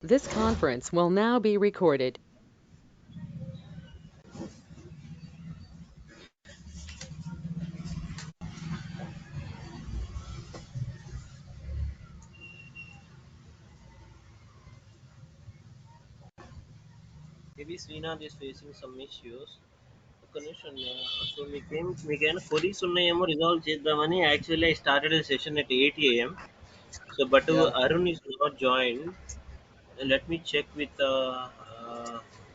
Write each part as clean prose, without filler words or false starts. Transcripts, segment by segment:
This conference will now be recorded. Maybe Srinath is facing some issues. ఒక్క నిమిషం so మీకేమైనా queries ఉన్నాయేమో resolve చేద్దామని actually I started the session at 8 a.m. So but Yeah. Arun is not joined. Let me check with the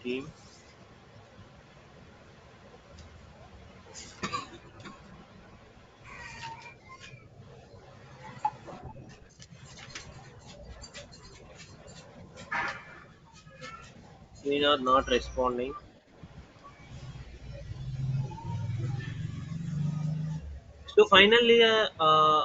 team. Srinath not responding. So finally,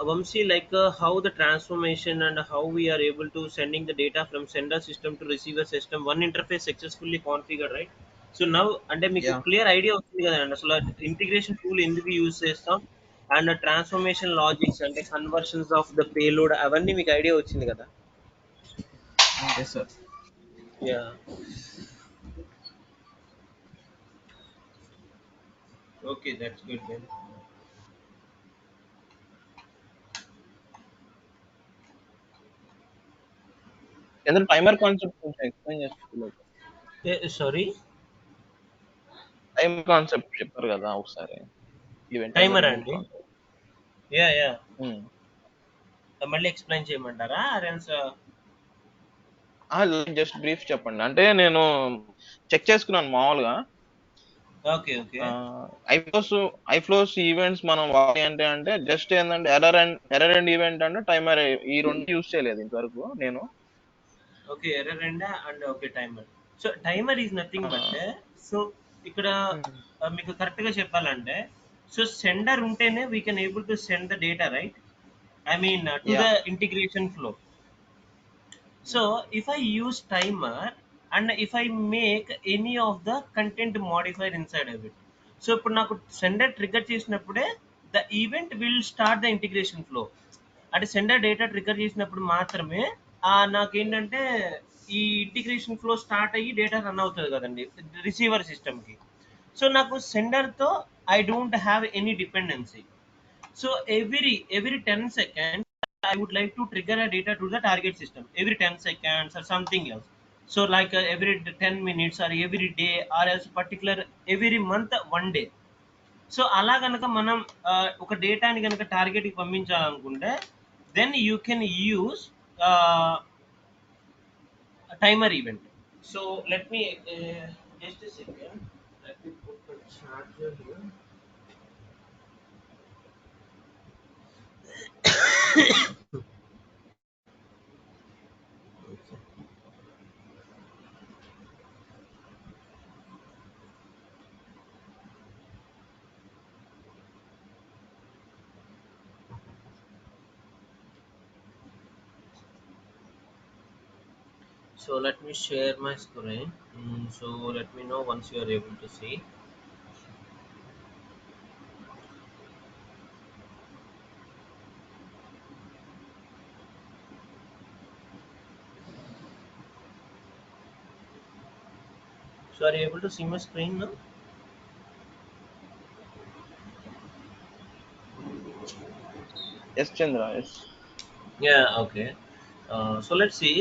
Vamsi, like how the transformation and how we are able to sending the data from sender system to receiver system, one interface successfully configured, right? So now, అంటే మీకు Yeah. Clear idea వచ్చింది కదండి అసలు integration tool ఎందుకు use చేస్తాం and transformation logics అంటే conversions of the payload అవన్నీ మీకు ఐడియా వచ్చింది కదా. Yes, sir. Yeah okay that's good then. ఏదైనా టైమర్ కాన్సెప్ట్ కొంచెం ఎక్స్‌ప్లెయిన్ చేస్తారా? సారీ, టైమ్ కాన్సెప్ట్ చెప్పారు కదా ఒకసారి. ఈవెంట్ టైమర్ టైమర్ ఈవెంట్ అండి. కాన్సెప్ట్. Yeah yeah, hmm. మళ్ళీ ఎక్స్ప్లెయిన్ చేయమంటారా అరెన్స్? జస్ట్ బ్రీఫ్ చెప్పండి. అంటే నేను చెక్ చేసుకున్నాను మామూలుగా. ఓకే ఓకే ఐఫ్లోస్ ఐఫ్లోస్ ఈవెంట్స్ మనం వాడి అంటే జస్ట్ ఏంటంటే ఎర్రర్ అండ్ ఈవెంట్ అంటే టైమర్ ఈ రెండు యూజ్ చేయలేదు ఇంతవరకు నేను. Okay, error and okay timer. So timer is nothing but, so ఇక్కడ హ్మ్. మీకు కరెక్ట్గా చెప్పాలంటే, సో సెండర్ ఉంటేనే we can able to send the data, right? I mean to the yeah! Integration flow. So if I use timer and if I make any of the content modifier inside of it, so ఇప్పుడు నాకు sender trigger చేసినప్పుడే the event will start the integration flow. అంటే sender data trigger చేసినప్పుడు మాత్రమే నాకేంటంటే ఈ integration flow start అయ్యి data run అవుతుంది కదండి రిసీవర్ సిస్టమ్కి. సో నాకు సెండర్తో I don't have any dependency. So every 10 seconds, I would like to trigger a data to the target system every 10 seconds or something else. So like every 10 minutes or every day or else particular every month one day. So అలా కనుక మనం ఒక డేటాని కనుక టార్గెట్కి పంపించాలనుకుంటే then you can use timer event. So let me just second, let me put charger here. So let me share my screen. So let me know once you are able to see. So are you able to see my screen now? Yes Chandra. Yes. Yeah. Okay. So let's see.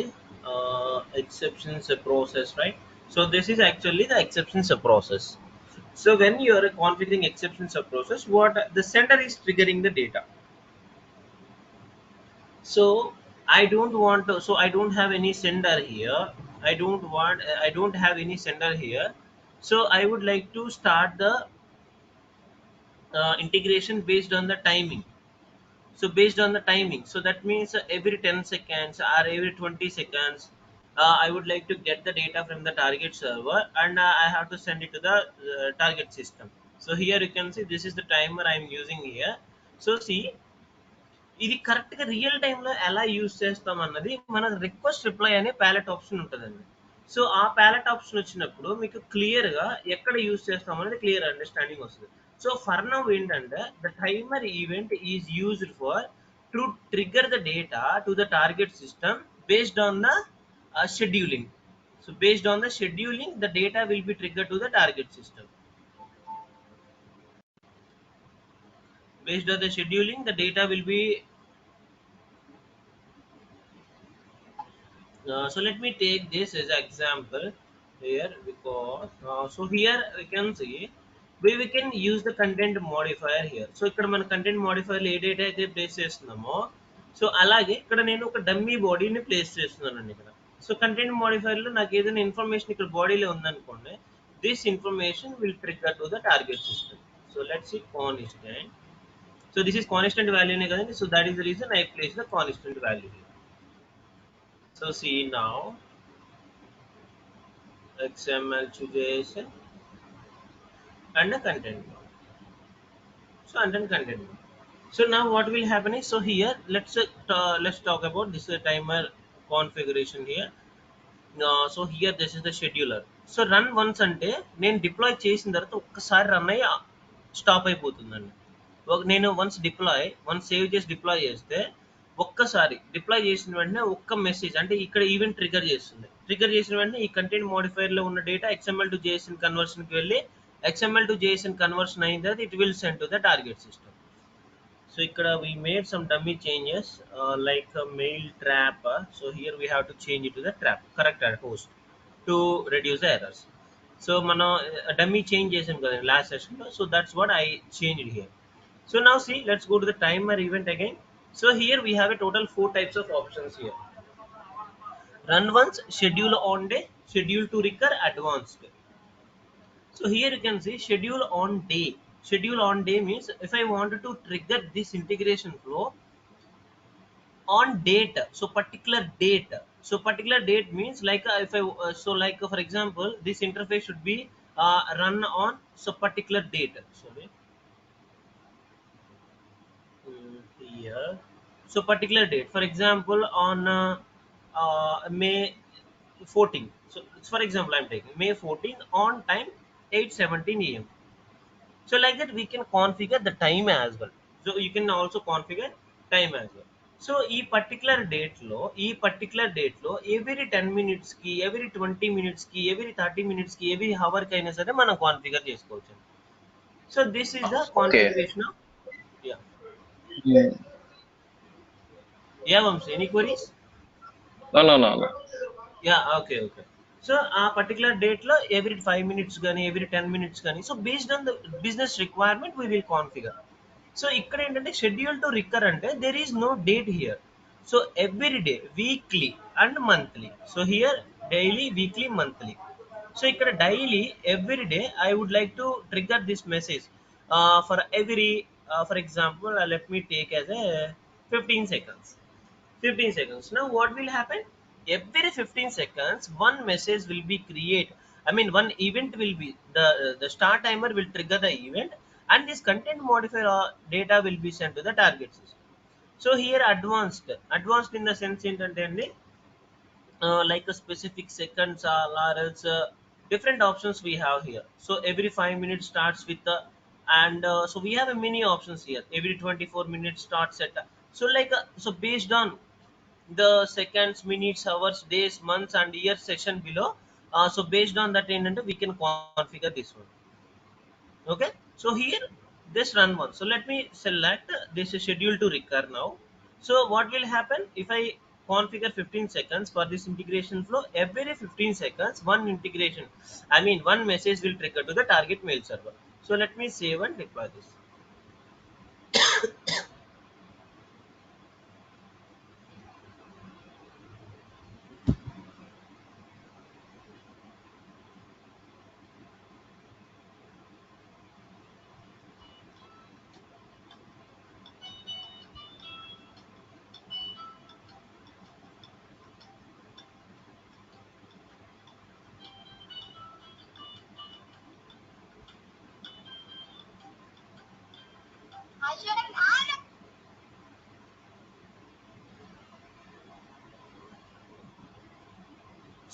Exceptions a process, right? So this is actually the exceptions a process. So when you are configuring exceptions a process, what the sender is triggering the data. So I don't want to. So I don't have any sender here. I don't have any sender here. So I would like to start the integration based on the timing. So based on the timing, so that means every 10 seconds or every 20 seconds, I would like to get the data from the target server and I have to send it to the target system. So here you can see this is the timer I'm using here. So see, ఇది కరెక్ట్గా real టైంలో ఎలా use చేస్తాం అన్నది మన request reply అనే palette option ఉంటుందండి. So ఆ ప్యాలెట్ ఆప్షన్ వచ్చినప్పుడు మీకు క్లియర్గా ఎక్కడ యూజ్ చేస్తాం అనేది క్లియర్ అండర్స్టాండింగ్ వస్తుంది. సో ఫర్ నౌ ఏంటంటే the timer event is used for to trigger the data to the target system based on the scheduling. So based on the scheduling, the data will be triggered to the target system. Based on the scheduling, the data will be. So let me take this as an example here, because so here we can see we can use the content modifier here. So ఇక్కడ మన content modifier ఏ data అయితే place చేస్తున్నామో, so అలాగే ఇక్కడ నేను ఒక dummy బాడీని place చేస్తున్నానండి ఇక్కడ. సో కంటెంట్ మోడిఫైర్ లో నాకు ఏదైనా ఇన్ఫర్మేషన్ ఇక్కడ బాడీలో ఉందనుకోండి, this information will trigger to the target system. So let's see constant. So this is constant వాల్యూనే కదండి. So that is the reason I place the constant value. So see now XML to JSON and a content. So and then content. So now what will happen is, so here let's talk about this timer configuration here. So here this is the scheduler. So run once అంటే నేను deploy చేసిన తర్వాత ఒక్కసారి run అయ్యి stop అయిపోతుందండి. నేను once save చేసి deploy చేస్తే ఒక్కసారి డిప్లాయ్ చేసిన వెంటనే ఒక్క మెసేజ్ అంటే ఇక్కడ ఈవెంట్ ట్రిగర్ చేస్తుంది. ట్రిగర్ చేసిన వెంటనే ఈ కంటెంట్ మోడిఫైర్ లో ఉన్న data XML to JSON conversion కి వెళ్ళి XML టు JSON కన్వర్షన్ అయిన తర్వాత it will send to the target system. So ikkada we made some dummy changes, like a mail trap. So here we have to change it to the trap character host to reduce the errors. So mano dummy change chesam kada last session lo. So that's what I changed here. So now see, let's go to the timer event again. So here we have a total 4 types of options here. Run once, schedule on day, schedule to recur, advanced. So here you can see schedule on day. Schedule on day means if I wanted to trigger this integration flow on date, so particular date. So particular date means like if I so like for example, this interface should be run on so particular date. Sorry, here. So particular date. For example, on May 14. So for example, I'm taking May 14 on time 8:17 a.m. So like that we can configure the time as well. So you can also configure time as well. So ఈ particular date లో every 10 minutes కి, every 20 minutes కి, every 30 minutes కి, every hour కి అయినా సరే మనం configure చేసుకోవచ్చు. So this is the Okay. Configuration of. Yeah Hmm. Yeah Vamshi, any queries? No. Yeah okay okay. So ఆ పర్టికులర్ డేట్ లో ఎవ్రీ 5 మినిట్స్ కానీ ఎవ్రీ 10 మినిట్స్ కానీ, so based on the business requirement we will configure. So ఇక్కడ ఏంటంటే schedule to recur అంటే there is no date here. So every day, weekly and monthly. So here daily, weekly, monthly. So ఇక్కడ daily every day I would like to trigger this message for every for example let me take as a 15 seconds. 15 seconds. Now what will happen? Every 15 seconds one message will be created. I mean one event will be the start timer will trigger the event, and this content modifier data will be sent to the target system. So here advanced in the sense ఏంటంటే like a specific seconds or else different options we have here. So every 5 minutes starts with the, and so we have a many options here. Every 24 minutes starts at so like so based on the seconds, minutes, hours, days, months and years session below, so based on that ఏంటంటే we can configure this one. Okay, so here this run one. So let me select this is schedule to recur now. So what will happen if I configure 15 seconds for this integration flow? Every 15 seconds one integration, I mean one message will trigger to the target mail server. So let me save and deploy this.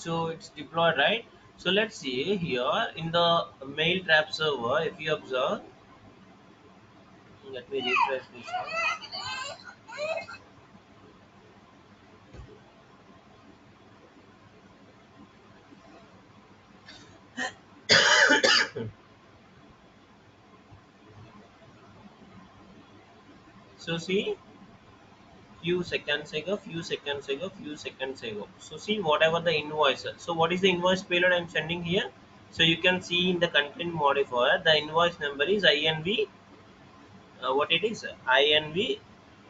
So it's deployed, right? So let's see here in the mail trap server, if you observe, let me refresh this one. So see, few seconds ago, few seconds ago. So see whatever the invoice. So what is the invoice payload I'm sending here? So you can see in the content modifier, the invoice number is INV. What it is? INV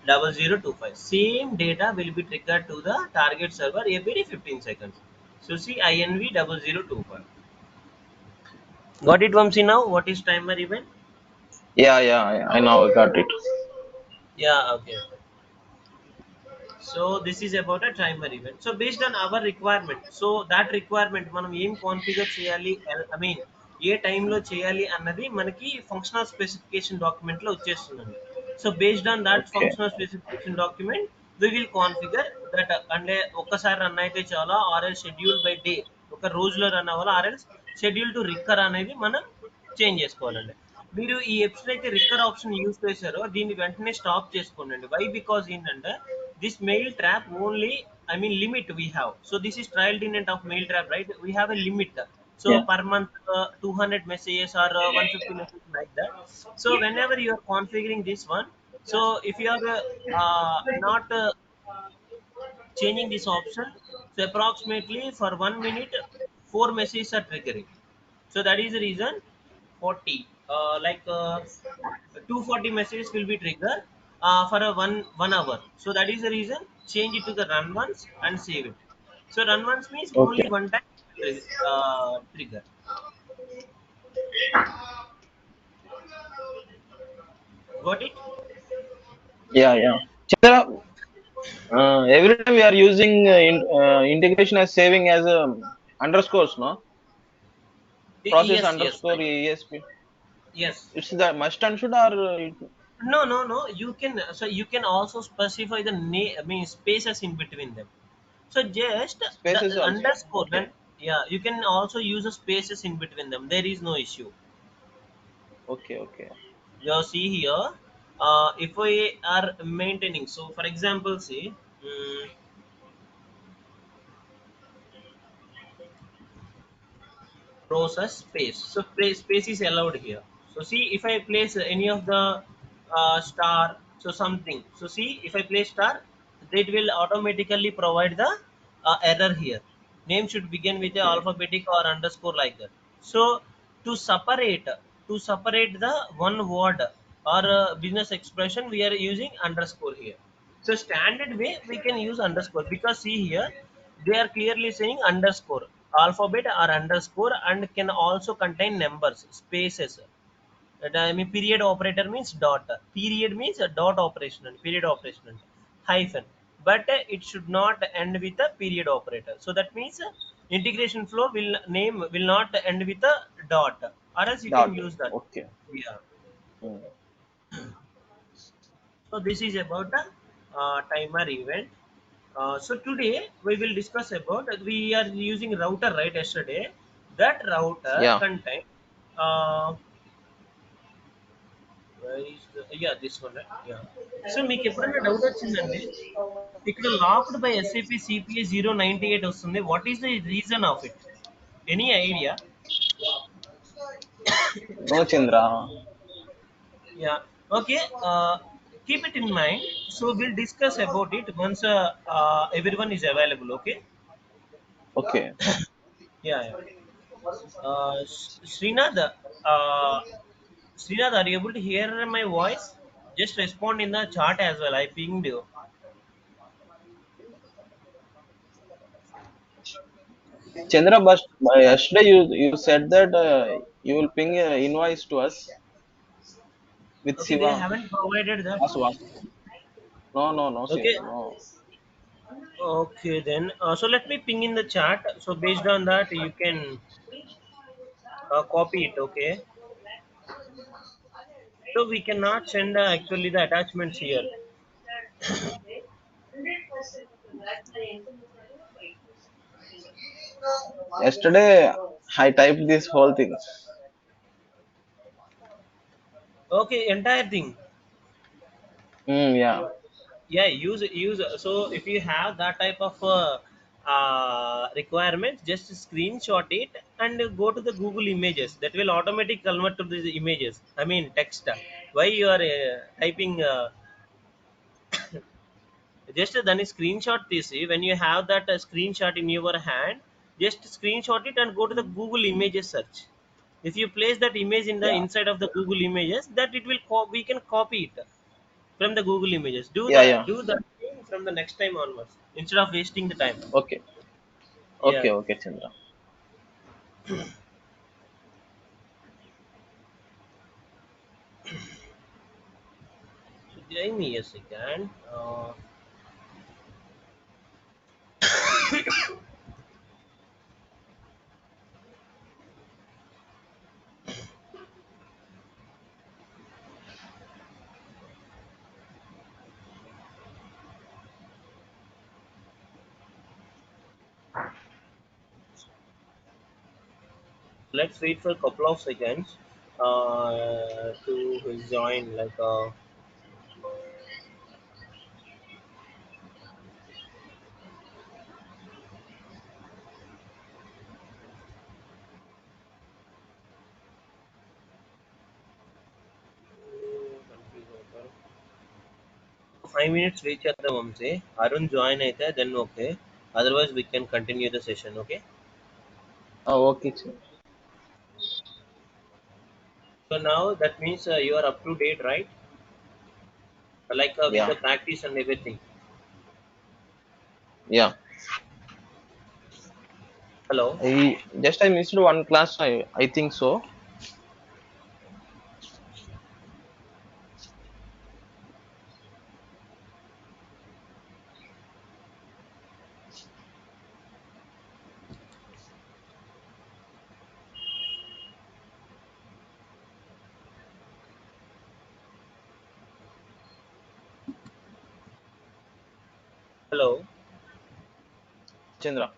0025. Same data will be triggered to the target server every 15 seconds. So see INV 0025. Got it, Vamsi? Now what is timer event? Yeah, I now got it. Yeah, okay. So this is about a timer event. So based on our requirement, so that requirement మనం ఏం configure చేయాలి, I mean ఏ టైంలో చేయాలి అన్నది మనకి functional specification document లో వచ్చేస్తుందండి. So based on that Okay. Functional specification document we will configure that. అంటే ఒక్కసారి రన్ అయితే చాలా, ఆర్ఎల్ షెడ్యూల్ బై డే, ఒక రోజులో రన్ అవ్వాలి, ఆర్ఎల్స్ షెడ్యూల్ టు రిక్కర్ అనేది మనం చేంజ్ చేసుకోవాలండి. మీరు ఈ ఎప్పుడైతే రిక్కర్ ఆప్షన్ యూజ్ చేశారో దీన్ని వెంటనే స్టాప్ చేసుకోండి. వై? బికాజ్ ఏంటంటే this mail trap only, I mean limit we have. So this is trial tenant of mail trap, right? We have a limit. So Yeah. per month 200 messages or 150 messages like that. So whenever you are configuring this one, so if you are not changing this option, so approximately for 1 minute 4 messages are triggering. So that is the reason 40 240 messages will be triggered for a 1 hour. So that is the reason change it to the run once and save it. So run once means only Okay. one time trigger. Got it? Yeah. Chandra, every time we are using integration as saving as underscores, no? Process Yes, underscore right. ESP. Yes. It's the must and should or No. You can, so you can also specify the name, I mean spaces in between them. So just the spaces also? underscore Okay. when, yeah, you can also use the spaces in between them. There is no issue. Okay. You see here, if we are maintaining, so for example, say process space. So space is allowed here. So see if I place any of the star, so something. So see if I place star, that will automatically provide the error here. Name should begin with a Okay. alphabetic or underscore like that. So to separate the one word or business expression, we are using underscore here. So standard way we can use underscore, because see here they are clearly saying underscore, alphabet or underscore, and can also contain numbers, spaces. I mean period operator means dot. Period means a dot operation and period operation and hyphen. But it should not end with a period operator. So that means integration flow will not end with a dot, or else you can Dot. use that. Okay. Yeah. Hmm. So this is about the timer event. So today we will discuss about, we are using router, right? Yesterday that router Yeah. contain uh, where is yeah, this one, right? Yeah. So మీకు ఎప్పుడైనా doubt వచ్చిందండి, ఇక్కడ locked by SAP CPA 098 వస్తుంది. What is the reason of it? Any idea? No, Chandra. Yeah. Okay. Keep it in mind. So we'll discuss about it once everyone is available. Okay. Okay. Yeah. Srinath, uh, Srinath, are you able to hear my voice? Just respond in the chat as well. I pinged you. Chandra, but yesterday you said that you will ping invoice to us with Okay, they Siva. haven't provided that. Aswa. No, Okay, no. okay then. So let me ping in the chat. So based on that, you can copy it. Okay. So we cannot send actually the attachments here. Yesterday I typed this whole thing. Okay, entire thing. Yeah. Yeah, use. So if you have that type of requirements, just screenshot it and go to the Google Images. That will automatically convert to the images, I mean text. Why you are typing just దాన్ని screen shot తీసి when you have that screen shot in your hand, just screenshot it and go to the Google images search. If you place that image in the Yeah. inside of the Google images, that it will we can copy it from the Google images. Yeah, yeah. Do that thing from the next time onwards instead of wasting the time. Okay. Yeah. Okay, okay, Chandra. So give me a second. Let's wait for a couple of seconds to join. 5 minutes wait చేద్దాం Vamsi. Arun join అయితే then okay, otherwise we can continue the session. Okay, Okay, Chandra. so now that means you are up to date, right? With Yeah, the practice and everything. yeah. Hello. I missed one class. I think so. Hello. Chandra,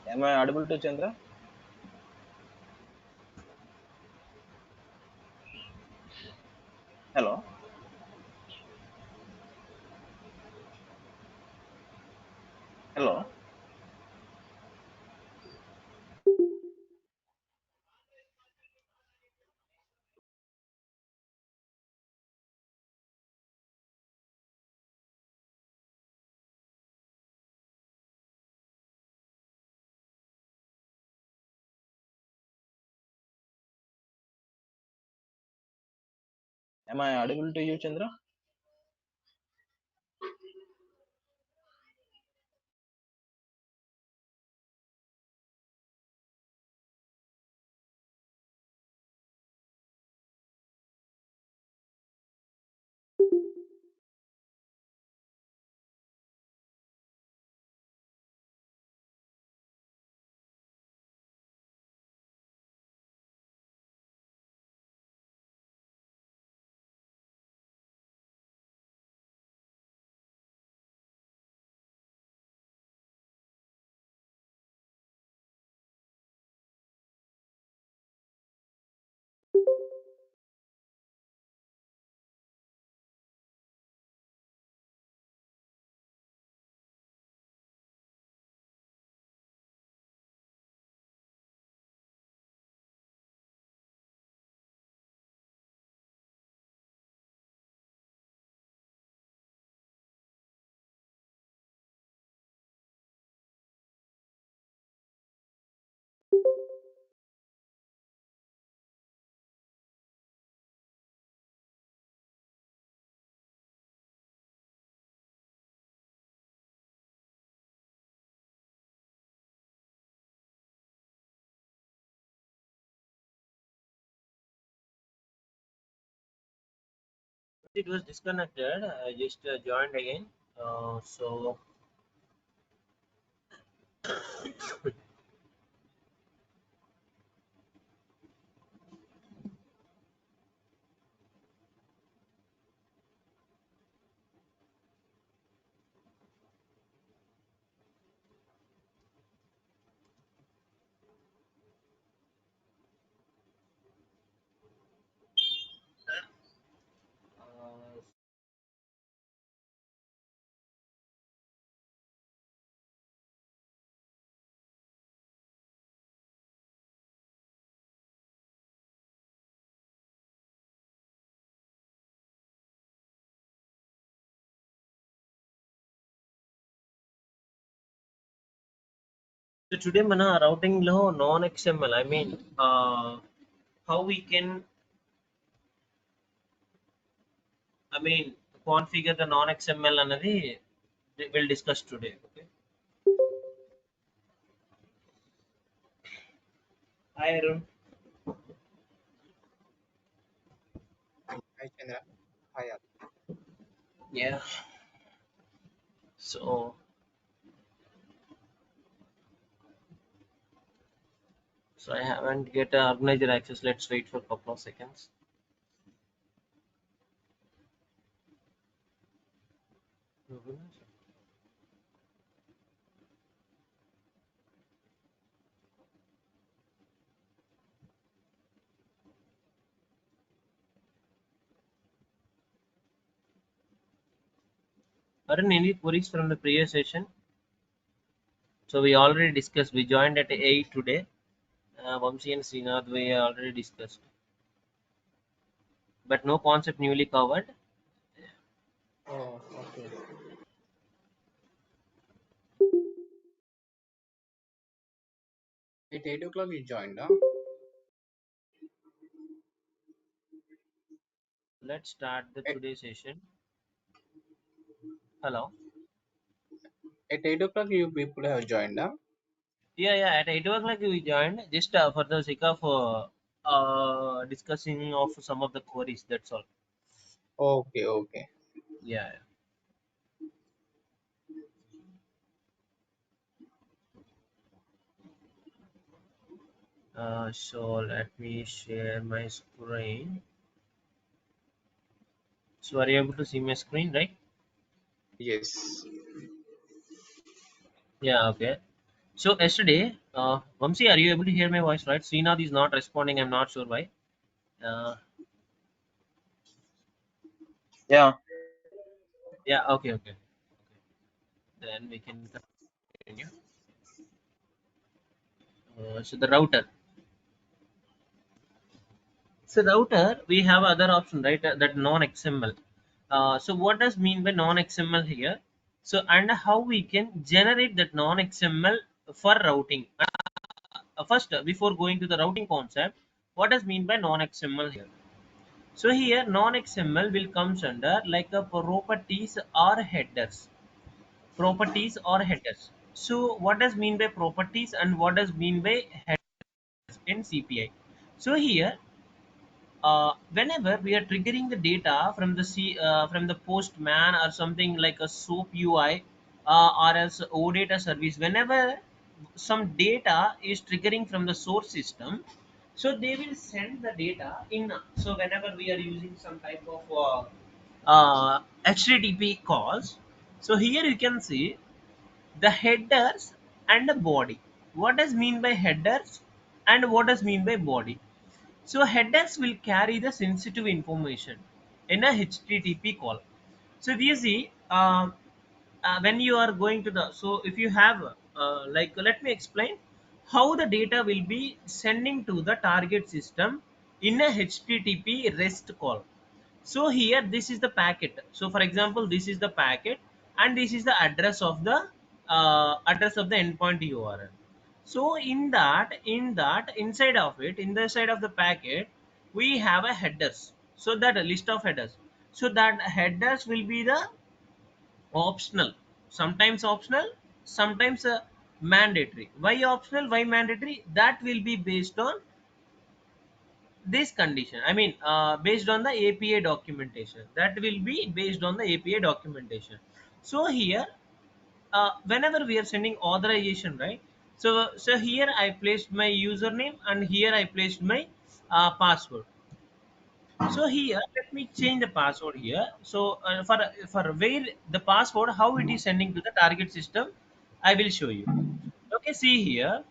am I audible to Chandra? Hello, hello. Am I audible to you, Chandra? It was disconnected. I just joined again. So uh, So today mana routing lo non XML, I mean how we can, I mean configure the non XML anadi we'll discuss today. Okay. Hi Arun. Hi Chandra. Hi. Yeah. So I haven't get a organizer access. Let's wait for a couple of seconds. Arun, any queries from the previous session? So we already discussed. We joined at 8 today. Vamsi and Srinath we already discussed, but no concept newly covered. Oh, okay. At 8 o'clock you joined, huh? Let's start the At, today session. Hello. at 8 o'clock you people have joined, huh? Yeah, yeah. At 8 o'clock we joined just for the sake of discussing of some of the queries. That's all. Okay, okay. Yeah. So let me share my screen. So are you able to see my screen, right? Yes. Yeah. Okay. So yesterday, Vamsi, are you able to hear my voice, right? Srinath is not responding. I'm not sure why. Uh, Yeah. yeah. Okay. Okay. Then we can continue. So the router. So router, we have other option, right? That non-XML. So what does mean by non-XML here? So and how we can generate that non-XML for routing. First, before going to the routing concept, what does mean by non-XML here? So here non-XML will comes under like a properties or headers. Properties or headers. So what does mean by properties and what does mean by headers in CPI? So here whenever we are triggering the data from the from the postman or something like a soap UI or as OData service, whenever some data is triggering from the source system, so they will send the data in. So whenever we are using some type of HTTP calls, so here you can see the headers and the body. What does mean by headers and what does mean by body? So headers will carry the sensitive information in a HTTP call. So if you see, when you are going to the, so if you have, like, let me explain how the data will be sending to the target system in a HTTP REST call. So here this is the packet. So for example, this is the packet and this is the address of the endpoint URL. So in that inside of it, in the side of the packet, we have a headers. So that a list of headers. So that headers will be the optional. Sometimes optional, sometimes mandatory. Why optional? Why mandatory? That will be based on this condition, I mean based on the API documentation. That will be based on the API documentation. So here whenever we are sending authorization, right? So here I placed my username and here I placed my password. So here let me change the password here. So for where the password, how it is sending to the target system, I will show you. Okay, see here.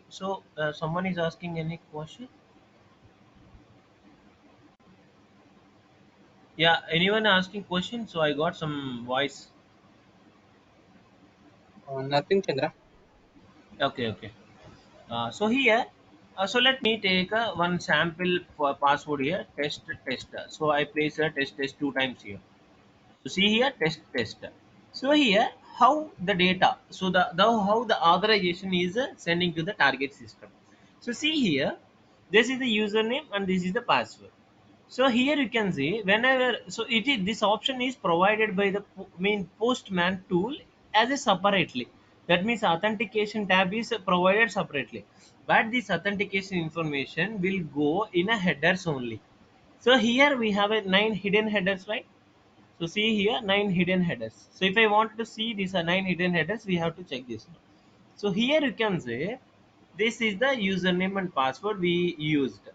Someone is asking any question. Yeah, anyone asking questions? So I got some voice. Nothing, Chandra. Okay, okay. So here, so let me take one sample for password here. Test. So I place a test two times here. So see here, test. So here, how the data, so the how the authorization is sending to the target system. So see here, this is the username and this is the password. So here you can see whenever, so it is, this option is provided by the postman tool as a separately. That means authentication tab is provided separately, but this authentication information will go in a headers only. So here we have a 9 hidden headers, right? So see here 9 hidden headers. So if I want to see these are 9 hidden headers, we have to check this. So here you can say this is the username and password we used.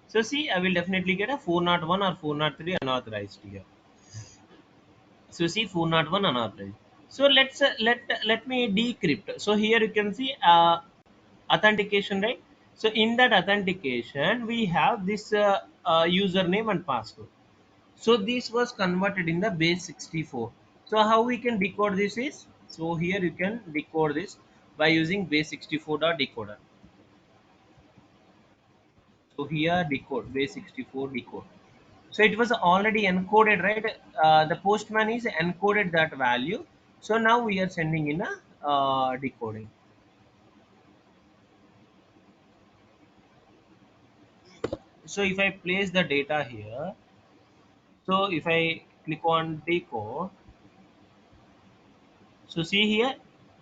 So see, I will definitely get a 401 or 403 unauthorized here. So see 401 unauthorized. So let me decrypt. So here you can see authentication, right? So in that authentication we have this username and password. So this was converted in the base 64. So how we can decode this is, so here you can decode this by using base 64 dot decoder. So here decode base 64 decode. So it was already encoded, right? The postman is encoded that value. So now we are sending in a decoding. So if I place the data here, so if I click on decode, so see here,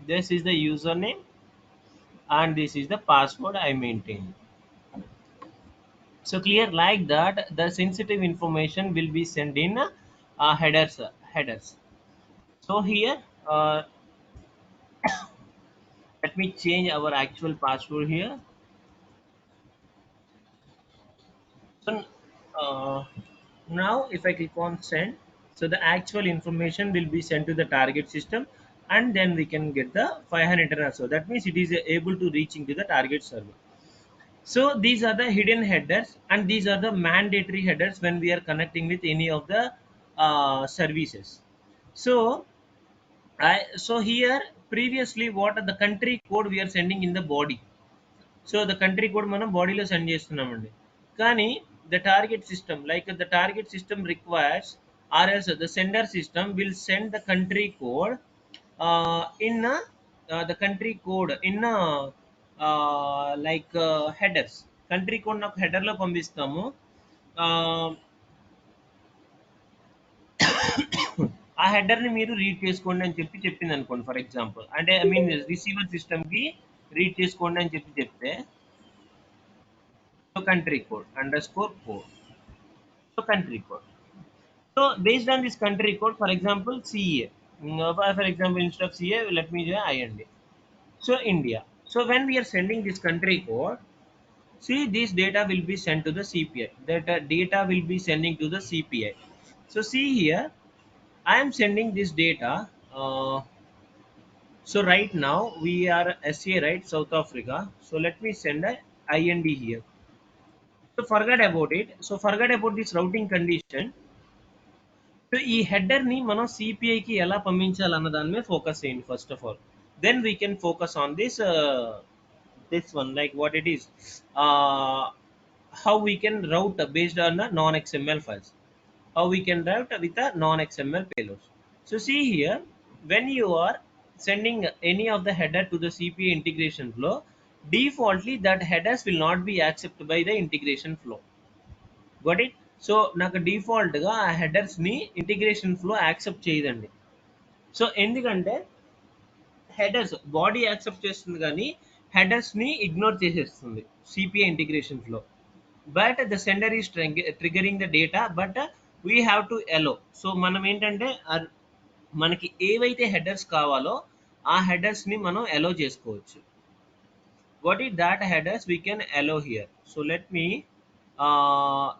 this is the username and this is the password I maintain. So clear, like that the sensitive information will be sent in headers. So here let me change our actual password here. So now if I click on send, so the actual information will be sent to the target system, and then we can get the 500 or so. That means it is able to reach into the target server. So these are the hidden headers and these are the mandatory headers when we are connecting with any of the services. So so here previously what are the country code we are sending in the body. So the country code మనం బాడీలో send చేస్తున్నామండి. కానీ the target system, like the target system requires, or else the sender system will send the country code in the country code in like headers. Country code నాకు header లో పంపిస్తాము. ఆ header ని మీరు రీడ్ చేసుకోండి అని చెప్పింది అనుకోండి, ఫర్ ఎగ్జాంపుల్. అంటే ఐ మీన్ రిసీవర్ సిస్టమ్ కి రీడ్ చేసుకోండి అని చెప్తే, so country code underscore code. So country code. So based on this country code, for example, CA. For example, instead of CA, let me do IND. So India. So when we are sending this country code, see this data will be sent to the CPI. That data will be sending to the CPI. So see here, I am sending this data. So right now we are SA, right, South Africa. So let me send a IND here. So forget about it. So forget about this routing condition. So ఈ header ని మనం సిపిఐకి ఎలా పంపించాలన్న దాని మీద focus చేయండి first of all. Then we can focus on this one, like what it is, how we can route based on the non-XML files, how we can route with the non-XML payloads. So see here, when you are sending any of the header to the CPI integration flow, defaultly that headers will not be accepted by the integration flow. Got it? So నాకు డిఫాల్ట్గా ఆ హెడర్స్ని integration flow accept చేయదండి. So ఎందుకంటే headers body accept చేస్తుంది కానీ హెడర్స్ని ignore చేసేస్తుంది CPI integration flow. But the sender is triggering the data, but we have to allow. So మనం ఏంటంటే మనకి ఏవైతే హెడర్స్ కావాలో ఆ హెడర్స్ని మనం ఎలో చేసుకోవచ్చు. what is that headers we can allow here. So let me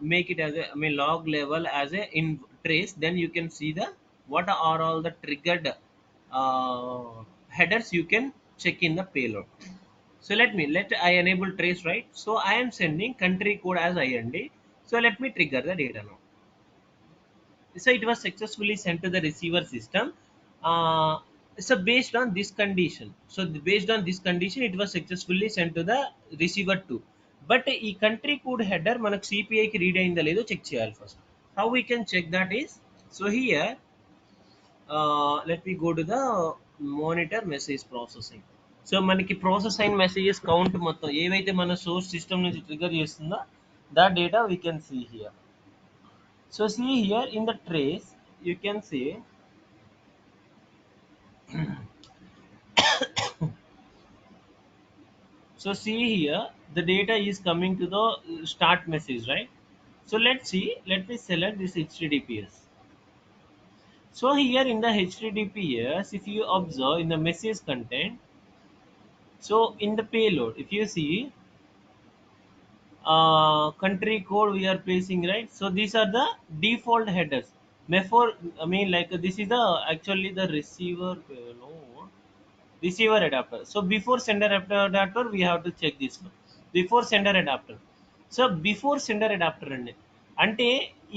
make it as a, I mean, log level as a in trace. Then you can see the what are all the triggered headers you can check in the payload. So let I enable trace, right? So I am sending country code as IND. So let me trigger the data now. So it was successfully sent to the receiver system. So based on this condition, so based on this condition it was successfully sent to the receiver too. But ఈ country code header మనకు CPI కి read అయిందో లేదో check చేయాలి first. How we can check that is, so here let me go to the monitor message processing. So మనకి process అయిన messages count మొత్తం ఏవైతే మన సోర్స్ సిస్టమ్ నుంచి ట్రిగర్ చేస్తుందో that data we can see here. So see here in the trace you can see so see here the data is coming to the start message, right? So let's see, let me select this HTTPS. So here in the HTTPS, if you observe in the message content, so in the payload if you see country code we are placing, right? So these are the default headers. Before, I mean, like this is the actually the receiver, no, receiver adapter. So before sender adapter we have to check this one. Before sender adapter. So before sender adapter అంటే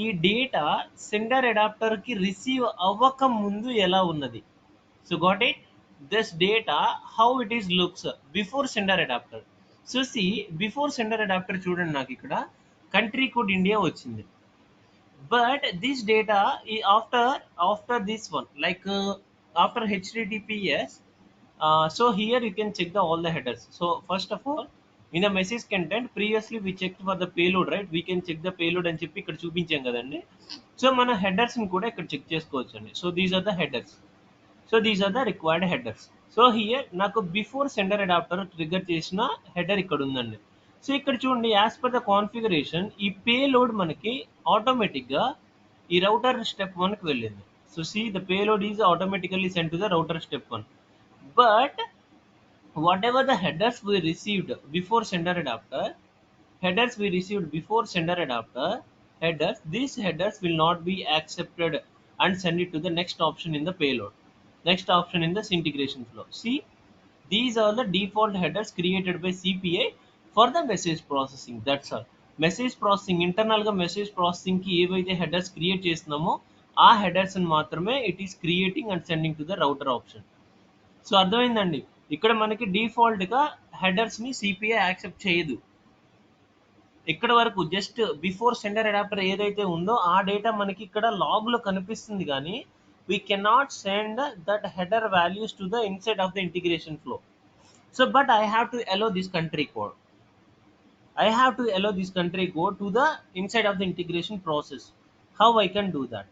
ఈ data sender adapter కి receive అవ్వక ముందు ఎలా ఉన్నది. So got it? This data how it is looks before sender adapter. So see before sender adapter చూడండి నాకు ఇక్కడ కంట్రీ కోడ్ ఇండియా వచ్చింది. But this data after this one like after HTTPS. So here you can check all the headers. So first of all in the message content previously we checked for the payload, right? We can check the payload అని చెప్పి ఇక్కడ చూపించాం కదండి. So మన headers ని కూడా ఇక్కడ check చేసుకోవచ్చు అండి. So these are the headers. So these are the required headers. So here నాకు బిఫోర్ సెండర్ అడాప్టర్ ట్రిగర్ చేసిన హెడర్ ఇక్కడ ఉందండి. సో ఇక్కడ చూడండి యాజ్ పర్ ద కాన్ఫిగరేషన్ ఈ పేలోడ్ మనకి ఆటోమేటిక్గా ఈ రౌటర్ స్టెప్ 1కి వెళ్ళింది. So see the payload is automatically send to the router step 1. But whatever the headers we received before sender adapter, headers we received before sender adapter headers, these headers will not be accepted and send it to the next option in the payload, next option in this integration flow. See, these are the default headers created by CPI for the message processing. That's all. Message processing internal ga message processing ki evaithe headers create chestunnamo aa headers ni maatrame it is creating and sending to the router option. So అర్థమైందండి, ఇక్కడ మనకి డిఫాల్ట్గా హెడర్స్ని CPI accept చేయదు. ఇక్కడ వరకు just before sender adapter ఏదైతే ఉందో ఆ డేటా మనకి ఇక్కడ లాగ్లో కనిపిస్తుంది, కానీ we cannot send that header values to the inside of the integration flow. So but I have to allow this country code. I have to allow this country code to the inside of the integration process. How I can do that?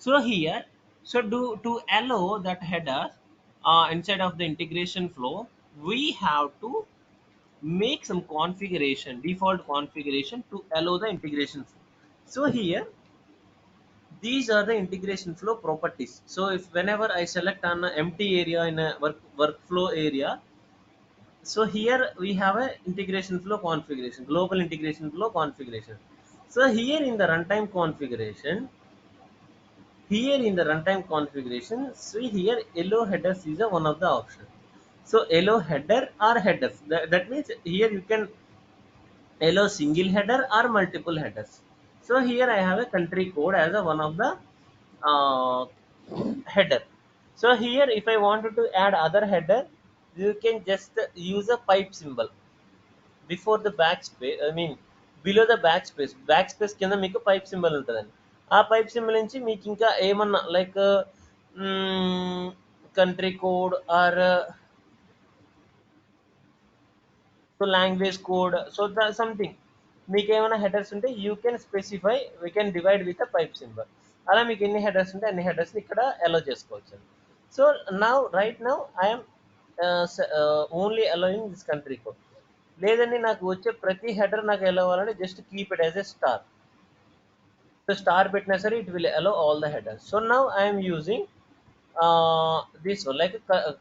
So here, so to allow that header inside of the integration flow, we have to make some configuration, default configuration to allow the integration flow. So here, these are the integration flow properties. So if whenever I select an empty area in a workflow area, so here we have a integration flow configuration, global integration flow configuration. So here in the runtime configuration, see here yellow headers is one of the option. So yellow header or headers, that means here you can allow single header or multiple headers. So here I have a country code as a one of the header. So here if I wanted to add other header, you can just use a pipe symbol before the backspace, I mean below the backspace కింద మీకు pipe symbol ఉంటుందండి. ఆ pipe symbol నుంచి మీకు ఇంకా ఏమన్నా like country code or so language code, so something మీకు ఏమైనా హెడర్స్ ఉంటే you can specify, we can divide with a pipe symbol. అలా మీకు ఎన్ని హెడర్స్ ఉంటే అన్ని హెడర్స్ని ఇక్కడ అలో చేసుకోవచ్చు. So right now I'm only allowing this country code. లేదండి నాకు వచ్చే ప్రతి హెడర్ నాకు ఎలా అవ్వాలంటే just keep it as a star. So star పెట్టినా సరే it will allow all the headers. So now I'm using this one like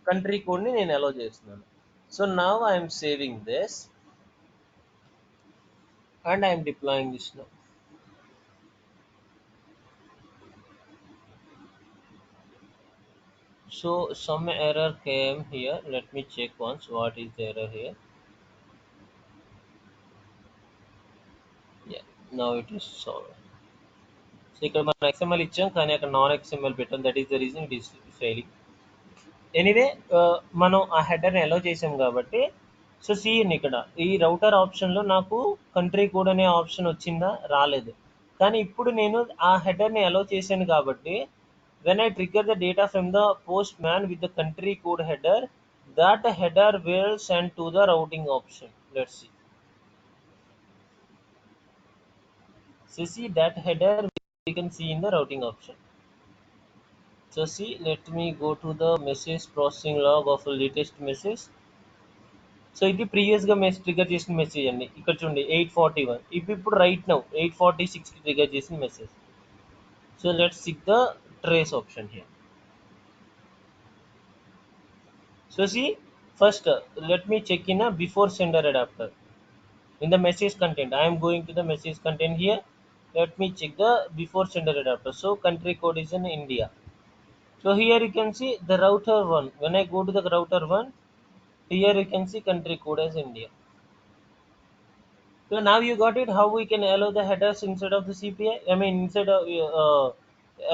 country కోడ్ని నేను అలో చేస్తున్నాను. So now I'm saving this and I am deploying this now. So some error came here. Let me check once what is the error here. Yeah, now it is solved. So ఇక్కడ మనం XML ఇచ్చాం కానీ అక్కడ non XML పెట్టాం, that is the reason it is failing. Anyway మనం ఆ హెడర్ని అలో చేసాం కాబట్టి, సో సీఎన్ ఇక్కడ ఈ రౌటర్ ఆప్షన్లో నాకు కంట్రీ కోడ్ అనే ఆప్షన్ వచ్చిందా, రాలేదు. కానీ ఇప్పుడు నేను ఆ హెడర్ని అలో చేశాను కాబట్టి When I trigger the data from the postman with the country code header, that header will send to the routing option. Let's see. So see that header we can see in the routing option. So see, let me go to the message processing log of the latest message. So ఇది ప్రీవియస్గా trigger చేసిన message అండి. ఇక్కడ చూడండి 841. ఇప్పుడు right now 846కి trigger చేసిన message. So let's seek the trace option here. So see, first let me check in a before sender adapter. In the message content, I am going to the message content here. Let me check the before sender adapter. So country code is in India. So here you can see the router one. When I go to the router one, here you can see country code as India. So now you got it. How we can allow the headers inside of the CPI? I mean, inside of